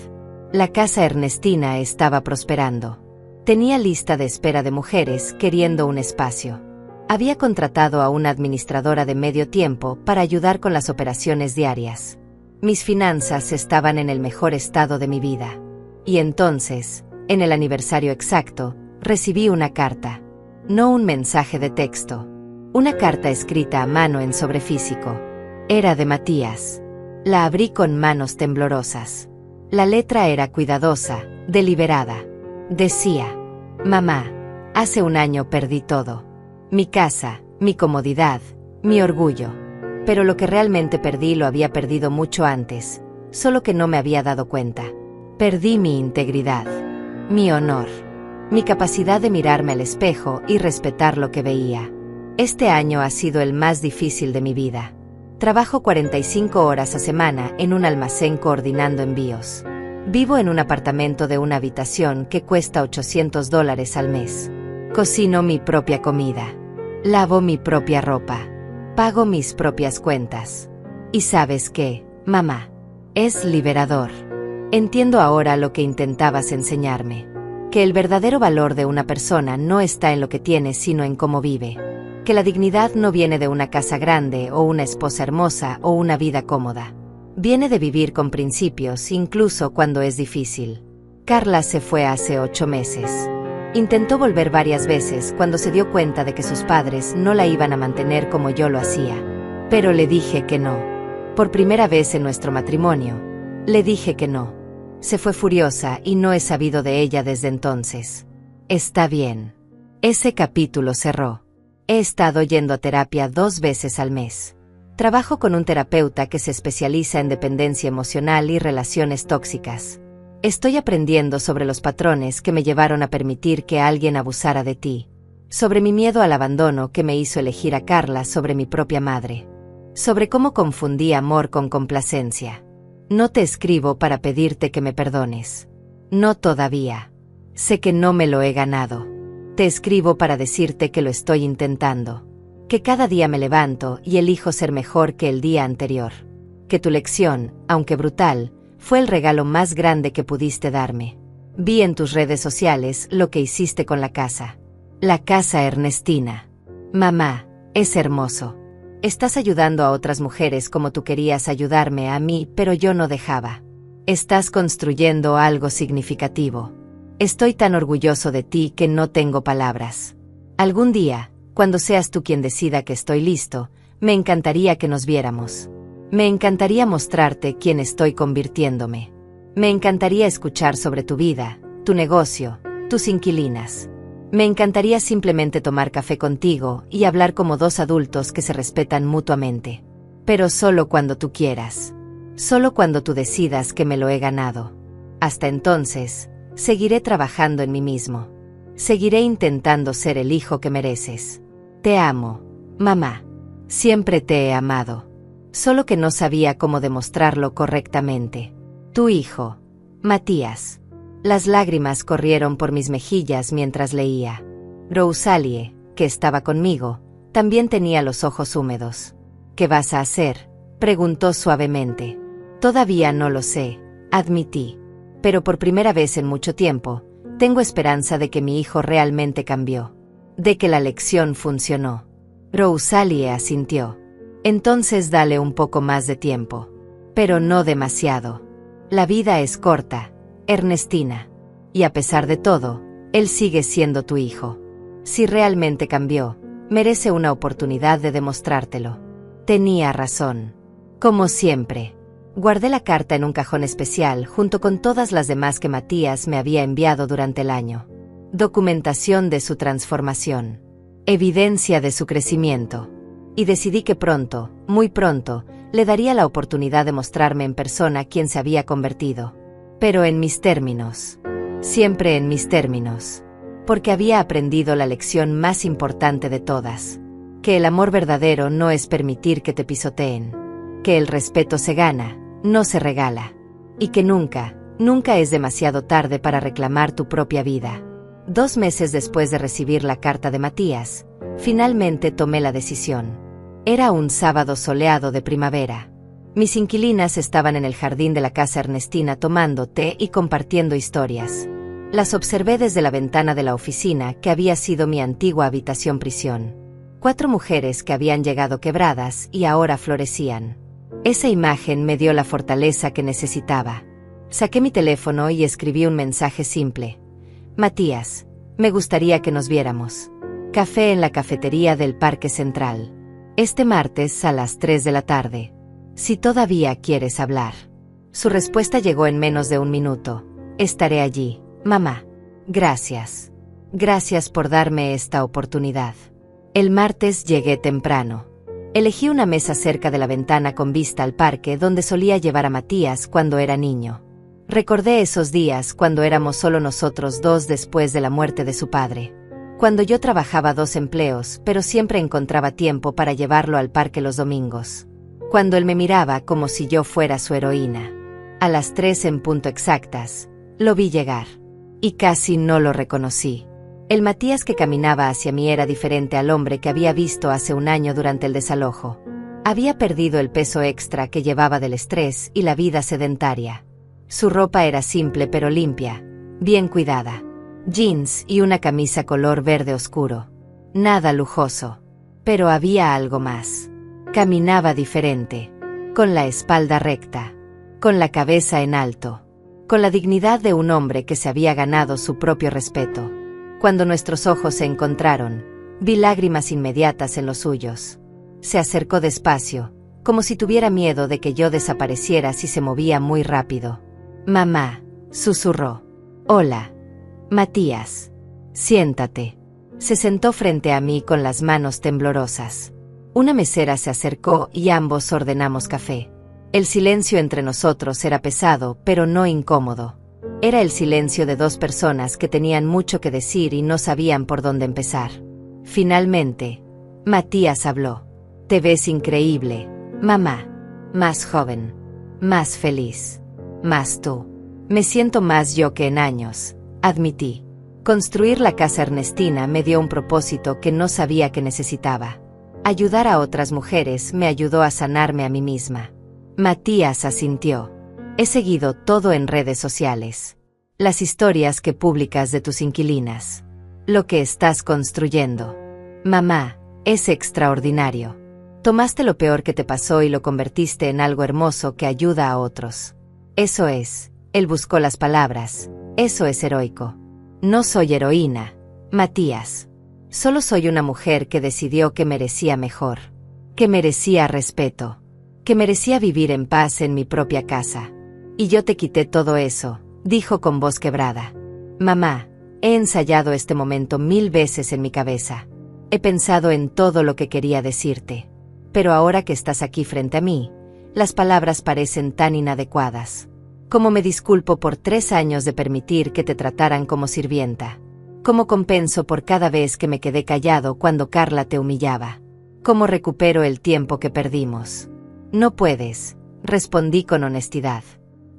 A: La casa Ernestina estaba prosperando. Tenía lista de espera de mujeres queriendo un espacio. Había contratado a una administradora de medio tiempo para ayudar con las operaciones diarias. Mis finanzas estaban en el mejor estado de mi vida. Y entonces, en el aniversario exacto, recibí una carta. No un mensaje de texto. Una carta escrita a mano en sobre físico. Era de Matías. La abrí con manos temblorosas. La letra era cuidadosa, deliberada. Decía: mamá, hace un año perdí todo. Mi casa, mi comodidad, mi orgullo. Pero lo que realmente perdí lo había perdido mucho antes, solo que no me había dado cuenta. Perdí mi integridad, mi honor, mi capacidad de mirarme al espejo y respetar lo que veía. Este año ha sido el más difícil de mi vida. Trabajo 45 horas a semana en un almacén coordinando envíos. Vivo en un apartamento de una habitación que cuesta $800 al mes. Cocino mi propia comida. Lavo mi propia ropa. Pago mis propias cuentas. ¿Y sabes qué, mamá? Es liberador. Entiendo ahora lo que intentabas enseñarme. Que el verdadero valor de una persona no está en lo que tiene, sino en cómo vive. Que la dignidad no viene de una casa grande o una esposa hermosa o una vida cómoda. Viene de vivir con principios incluso cuando es difícil. Carla se fue hace 8 meses. Intentó volver varias veces cuando se dio cuenta de que sus padres no la iban a mantener como yo lo hacía. Pero le dije que no. Por primera vez en nuestro matrimonio, le dije que no. Se fue furiosa y no he sabido de ella desde entonces. Está bien. Ese capítulo cerró. He estado yendo a terapia 2 veces al mes. Trabajo con un terapeuta que se especializa en dependencia emocional y relaciones tóxicas. Estoy aprendiendo sobre los patrones que me llevaron a permitir que alguien abusara de ti. Sobre mi miedo al abandono que me hizo elegir a Carla sobre mi propia madre. sobre cómo confundí amor con complacencia. No te escribo para pedirte que me perdones. No todavía. Sé que no me lo he ganado. Te escribo para decirte que lo estoy intentando. Que cada día me levanto y elijo ser mejor que el día anterior. Que tu lección, aunque brutal, fue el regalo más grande que pudiste darme. Vi en tus redes sociales lo que hiciste con la casa. La casa Ernestina. Mamá, es hermoso. Estás ayudando a otras mujeres como tú querías ayudarme a mí, pero yo no dejaba. Estás construyendo algo significativo. Estoy tan orgulloso de ti que no tengo palabras. Algún día, cuando seas tú quien decida que estoy listo, me encantaría que nos viéramos. Me encantaría mostrarte quién estoy convirtiéndome. Me encantaría escuchar sobre tu vida, tu negocio, tus inquilinas. Me encantaría simplemente tomar café contigo y hablar como dos adultos que se respetan mutuamente. Pero solo cuando tú quieras. Solo cuando tú decidas que me lo he ganado. Hasta entonces, seguiré trabajando en mí mismo. Seguiré intentando ser el hijo que mereces. Te amo, mamá. Siempre te he amado. Solo que no sabía cómo demostrarlo correctamente. Tu hijo, Matías. Las lágrimas corrieron por mis mejillas mientras leía. Rosalie, que estaba conmigo, también tenía los ojos húmedos. ¿Qué vas a hacer?, preguntó suavemente. Todavía no lo sé, admití. Pero por primera vez en mucho tiempo, tengo esperanza de que mi hijo realmente cambió. De que la lección funcionó. Rosalie asintió. Entonces dale un poco más de tiempo. Pero no demasiado. La vida es corta, Ernestina. Y a pesar de todo, él sigue siendo tu hijo. Si realmente cambió, merece una oportunidad de demostrártelo. Tenía razón. Como siempre. Guardé la carta en un cajón especial junto con todas las demás que Matías me había enviado durante el año. Documentación de su transformación. Evidencia de su crecimiento. Y decidí que pronto, muy pronto, le daría la oportunidad de mostrarme en persona quién se había convertido. Pero en mis términos. Siempre en mis términos. Porque había aprendido la lección más importante de todas. Que el amor verdadero no es permitir que te pisoteen. Que el respeto se gana, no se regala. Y que nunca, nunca es demasiado tarde para reclamar tu propia vida. 2 meses después de recibir la carta de Matías, finalmente tomé la decisión. Era un sábado soleado de primavera. Mis inquilinas estaban en el jardín de la casa Ernestina tomando té y compartiendo historias. Las observé desde la ventana de la oficina que había sido mi antigua habitación prisión. 4 mujeres que habían llegado quebradas y ahora florecían. Esa imagen me dio la fortaleza que necesitaba. Saqué mi teléfono y escribí un mensaje simple. Matías, me gustaría que nos viéramos. Café en la cafetería del Parque Central. Este martes a las 3 de la tarde. Si todavía quieres hablar. Su respuesta llegó en menos de 1 minuto. Estaré allí, mamá. Gracias. Gracias por darme esta oportunidad. El martes llegué temprano. Elegí una mesa cerca de la ventana con vista al parque donde solía llevar a Matías cuando era niño. Recordé esos días cuando éramos solo nosotros dos después de la muerte de su padre. Cuando yo trabajaba 2 empleos, pero siempre encontraba tiempo para llevarlo al parque los domingos. Cuando él me miraba como si yo fuera su heroína. A las 3 en punto exactas, lo vi llegar. Y casi no lo reconocí. El Matías que caminaba hacia mí era diferente al hombre que había visto hace 1 año durante el desalojo. Había perdido el peso extra que llevaba del estrés y la vida sedentaria. Su ropa era simple pero limpia, bien cuidada. Jeans y una camisa color verde oscuro. Nada lujoso. Pero había algo más. Caminaba diferente. Con la espalda recta. Con la cabeza en alto. Con la dignidad de un hombre que se había ganado su propio respeto. Cuando nuestros ojos se encontraron, vi lágrimas inmediatas en los suyos. Se acercó despacio, como si tuviera miedo de que yo desapareciera si se movía muy rápido. Mamá, susurró. Hola. Matías. Siéntate. Se sentó frente a mí con las manos temblorosas. Una mesera se acercó y ambos ordenamos café. El silencio entre nosotros era pesado, pero no incómodo. Era el silencio de 2 personas que tenían mucho que decir y no sabían por dónde empezar. Finalmente, Matías habló. Te ves increíble, Mamá. Más joven. Más feliz. Más tú. Me siento más yo que en años, admití. Construir la casa Ernestina me dio un propósito que no sabía que necesitaba. Ayudar a otras mujeres me ayudó a sanarme a mí misma. Matías asintió. He seguido todo en redes sociales. Las historias que publicas de tus inquilinas. Lo que estás construyendo. Mamá, es extraordinario. Tomaste lo peor que te pasó y lo convertiste en algo hermoso que ayuda a otros. Eso es. Él buscó las palabras. Eso es heroico. No soy heroína, Matías. Solo soy una mujer que decidió que merecía mejor. Que merecía respeto. Que merecía vivir en paz en mi propia casa. Y yo te quité todo eso, dijo con voz quebrada. Mamá, he ensayado este momento 1000 veces en mi cabeza. He pensado en todo lo que quería decirte. Pero ahora que estás aquí frente a mí, las palabras parecen tan inadecuadas. Cómo me disculpo por 3 años de permitir que te trataran como sirvienta. Cómo compenso por cada vez que me quedé callado cuando Carla te humillaba. Cómo recupero el tiempo que perdimos. No puedes, respondí con honestidad.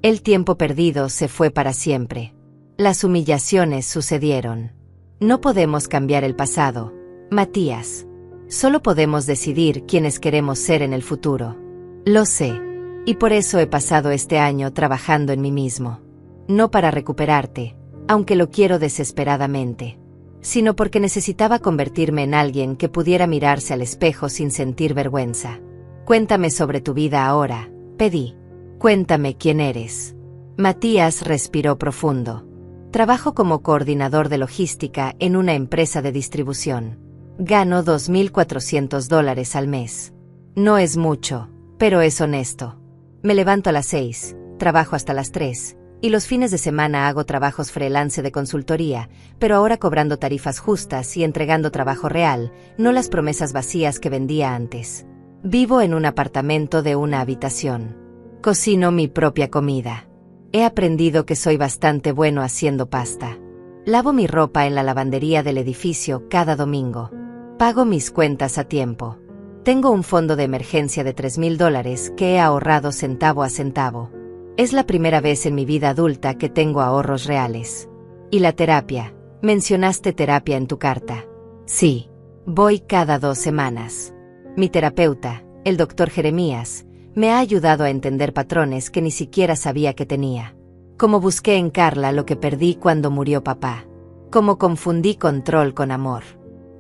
A: El tiempo perdido se fue para siempre. Las humillaciones sucedieron. No podemos cambiar el pasado, Matías. Solo podemos decidir quiénes queremos ser en el futuro. Lo sé. Y por eso he pasado este año trabajando en mí mismo. No para recuperarte, aunque lo quiero desesperadamente, sino porque necesitaba convertirme en alguien que pudiera mirarse al espejo sin sentir vergüenza. Cuéntame sobre tu vida ahora, pedí. Cuéntame quién eres. Matías respiró profundo. Trabajo como coordinador de logística en una empresa de distribución. Gano $2,400 al mes. No es mucho, pero es honesto. Me levanto a las 6, trabajo hasta las 3, y los fines de semana hago trabajos freelance de consultoría, pero ahora cobrando tarifas justas y entregando trabajo real, no las promesas vacías que vendía antes. Vivo en un apartamento de una habitación. Cocino mi propia comida. He aprendido que soy bastante bueno haciendo pasta. Lavo mi ropa en la lavandería del edificio cada domingo. Pago mis cuentas a tiempo. Tengo un fondo de emergencia de $3,000 que he ahorrado centavo a centavo. Es la primera vez en mi vida adulta que tengo ahorros reales. ¿Y la terapia? ¿Mencionaste terapia en tu carta? Sí. Voy cada 2 semanas. Mi terapeuta, el Dr. Jeremías, me ha ayudado a entender patrones que ni siquiera sabía que tenía. Cómo busqué en Carla lo que perdí cuando murió papá. Cómo confundí control con amor.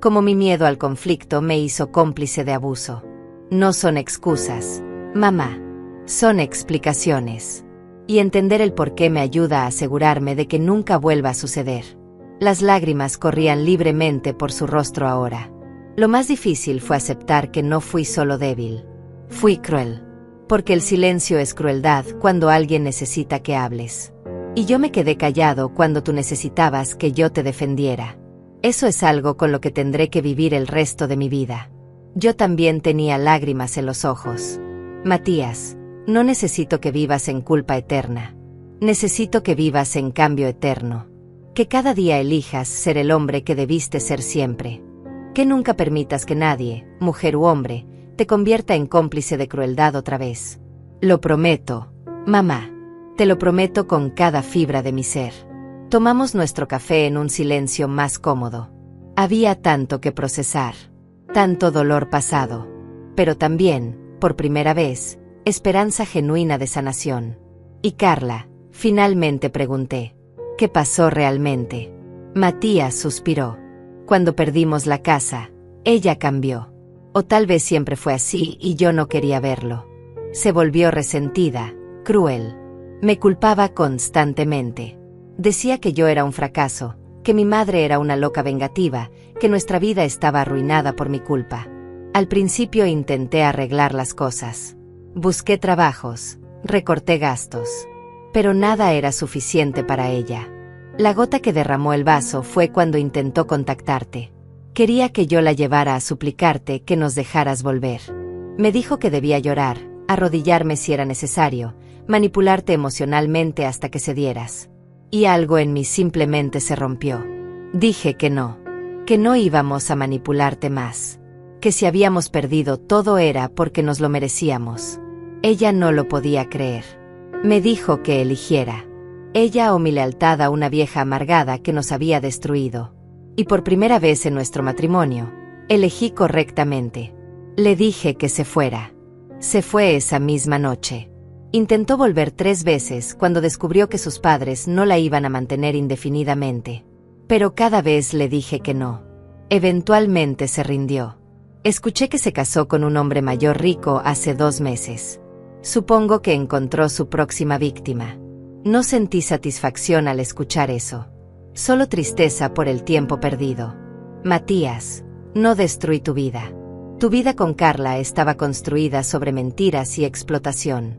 A: Cómo mi miedo al conflicto me hizo cómplice de abuso. No son excusas, mamá. Son explicaciones. Y entender el porqué me ayuda a asegurarme de que nunca vuelva a suceder. Las lágrimas corrían libremente por su rostro ahora. Lo más difícil fue aceptar que no fui solo débil. Fui cruel. Porque el silencio es crueldad cuando alguien necesita que hables. Y yo me quedé callado cuando tú necesitabas que yo te defendiera. Eso es algo con lo que tendré que vivir el resto de mi vida. Yo también tenía lágrimas en los ojos. Matías, no necesito que vivas en culpa eterna. Necesito que vivas en cambio eterno. Que cada día elijas ser el hombre que debiste ser siempre. Que nunca permitas que nadie, mujer u hombre, te convierta en cómplice de crueldad otra vez. Lo prometo, mamá. Te lo prometo con cada fibra de mi ser. Tomamos nuestro café en un silencio más cómodo. Había tanto que procesar. Tanto dolor pasado. Pero también, por primera vez, esperanza genuina de sanación. Y Carla, finalmente pregunté. ¿Qué pasó realmente? Matías suspiró. Cuando perdimos la casa, ella cambió. O tal vez siempre fue así y yo no quería verlo. Se volvió resentida, cruel. Me culpaba constantemente. Decía que yo era un fracaso, que mi madre era una loca vengativa, que nuestra vida estaba arruinada por mi culpa. Al principio intenté arreglar las cosas. Busqué trabajos, recorté gastos. Pero nada era suficiente para ella. La gota que derramó el vaso fue cuando intentó contactarte. Quería que yo la llevara a suplicarte que nos dejaras volver. Me dijo que debía llorar, arrodillarme si era necesario, manipularte emocionalmente hasta que cedieras. Y algo en mí simplemente se rompió. Dije que no íbamos a manipularte más. que si habíamos perdido todo era porque nos lo merecíamos. Ella no lo podía creer. Me dijo que eligiera. Ella o mi lealtad a una vieja amargada que nos había destruido. Y por primera vez en nuestro matrimonio, elegí correctamente. Le dije que se fuera. Se fue esa misma noche. Intentó volver 3 veces cuando descubrió que sus padres no la iban a mantener indefinidamente. Pero cada vez le dije que no. Eventualmente se rindió. Escuché que se casó con un hombre mayor rico hace 2 meses. Supongo que encontró su próxima víctima. No sentí satisfacción al escuchar eso. Solo tristeza por el tiempo perdido. Matías, no destruí tu vida. Tu vida con Carla estaba construida sobre mentiras y explotación.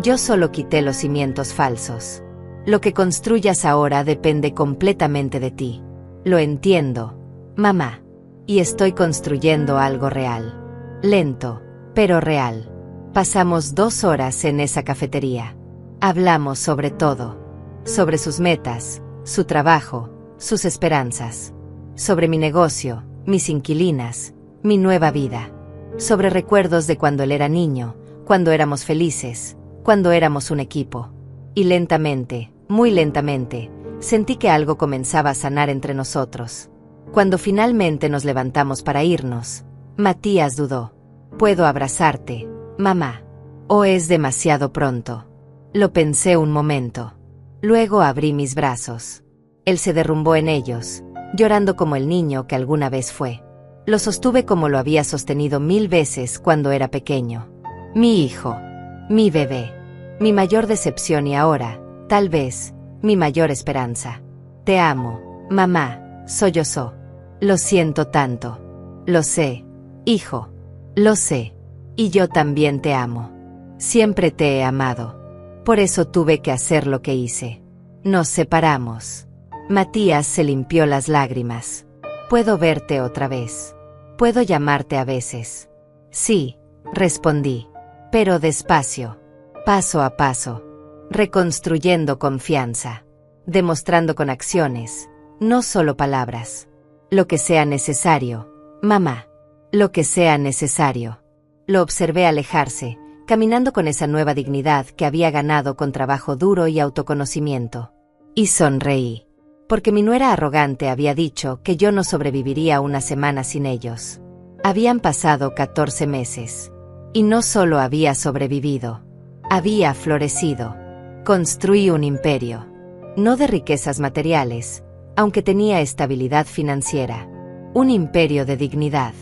A: Yo solo quité los cimientos falsos. Lo que construyas ahora depende completamente de ti. Lo entiendo, mamá. Y estoy construyendo algo real. Lento, pero real. Pasamos 2 horas en esa cafetería. Hablamos sobre todo. Sobre sus metas, su trabajo, sus esperanzas. Sobre mi negocio, mis inquilinas, mi nueva vida. Sobre recuerdos de cuando él era niño, cuando éramos felices, cuando éramos un equipo. Y lentamente, muy lentamente, sentí que algo comenzaba a sanar entre nosotros. Cuando finalmente nos levantamos para irnos, Matías dudó. ¿Puedo abrazarte, mamá? ¿O es demasiado pronto? Lo pensé un momento. Luego abrí mis brazos. Él se derrumbó en ellos, llorando como el niño que alguna vez fue. Lo sostuve como lo había sostenido 1000 veces cuando era pequeño. Mi hijo, mi bebé, mi mayor decepción y ahora, tal vez, mi mayor esperanza. Te amo, mamá, sollozó. Lo siento tanto. Lo sé, hijo. Lo sé. Y yo también te amo. Siempre te he amado. Por eso tuve que hacer lo que hice. Nos separamos. Matías se limpió las lágrimas. ¿Puedo verte otra vez? ¿Puedo llamarte a veces? Sí, respondí. Pero despacio. Paso a paso. Reconstruyendo confianza. Demostrando con acciones, no solo palabras. Lo que sea necesario, mamá. Lo que sea necesario. Lo observé alejarse, caminando con esa nueva dignidad que había ganado con trabajo duro y autoconocimiento. Y sonreí. Porque mi nuera arrogante había dicho que yo no sobreviviría una semana sin ellos. Habían pasado 14 meses. Y no solo había sobrevivido. Había florecido. Construí un imperio. No de riquezas materiales, aunque tenía estabilidad financiera. Un imperio de dignidad.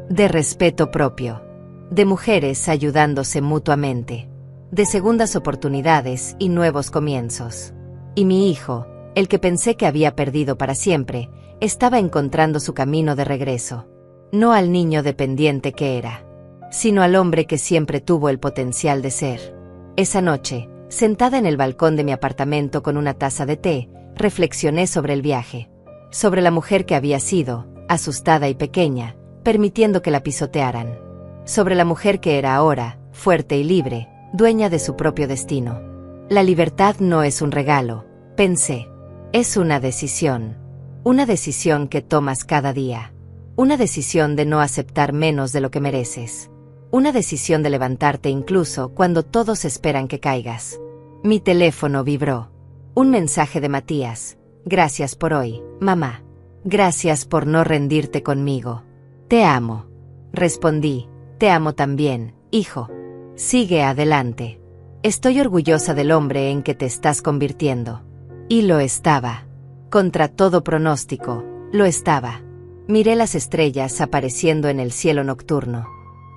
A: De respeto propio. De mujeres ayudándose mutuamente. De segundas oportunidades y nuevos comienzos. Y mi hijo, el que pensé que había perdido para siempre, estaba encontrando su camino de regreso. No al niño dependiente que era, sino al hombre que siempre tuvo el potencial de ser. Esa noche, sentada en el balcón de mi apartamento con una taza de té, reflexioné sobre el viaje. Sobre la mujer que había sido, asustada y pequeña, permitiendo que la pisotearan. Sobre la mujer que era ahora, fuerte y libre, dueña de su propio destino. La libertad no es un regalo, pensé. Es una decisión. Una decisión que tomas cada día. Una decisión de no aceptar menos de lo que mereces. Una decisión de levantarte incluso cuando todos esperan que caigas. Mi teléfono vibró. Un mensaje de Matías. Gracias por hoy, mamá. Gracias por no rendirte conmigo. Te amo. Respondí. Te amo también, hijo. Sigue adelante. Estoy orgullosa del hombre en que te estás convirtiendo. Y lo estaba. Contra todo pronóstico, lo estaba. Miré las estrellas apareciendo en el cielo nocturno.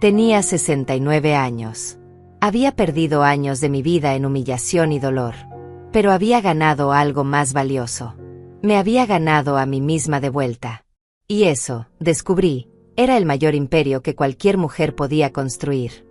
A: Tenía 69 años. Había perdido años de mi vida en humillación y dolor. Pero había ganado algo más valioso. Me había ganado a mí misma de vuelta. Y eso, descubrí, era el mayor imperio que cualquier mujer podía construir.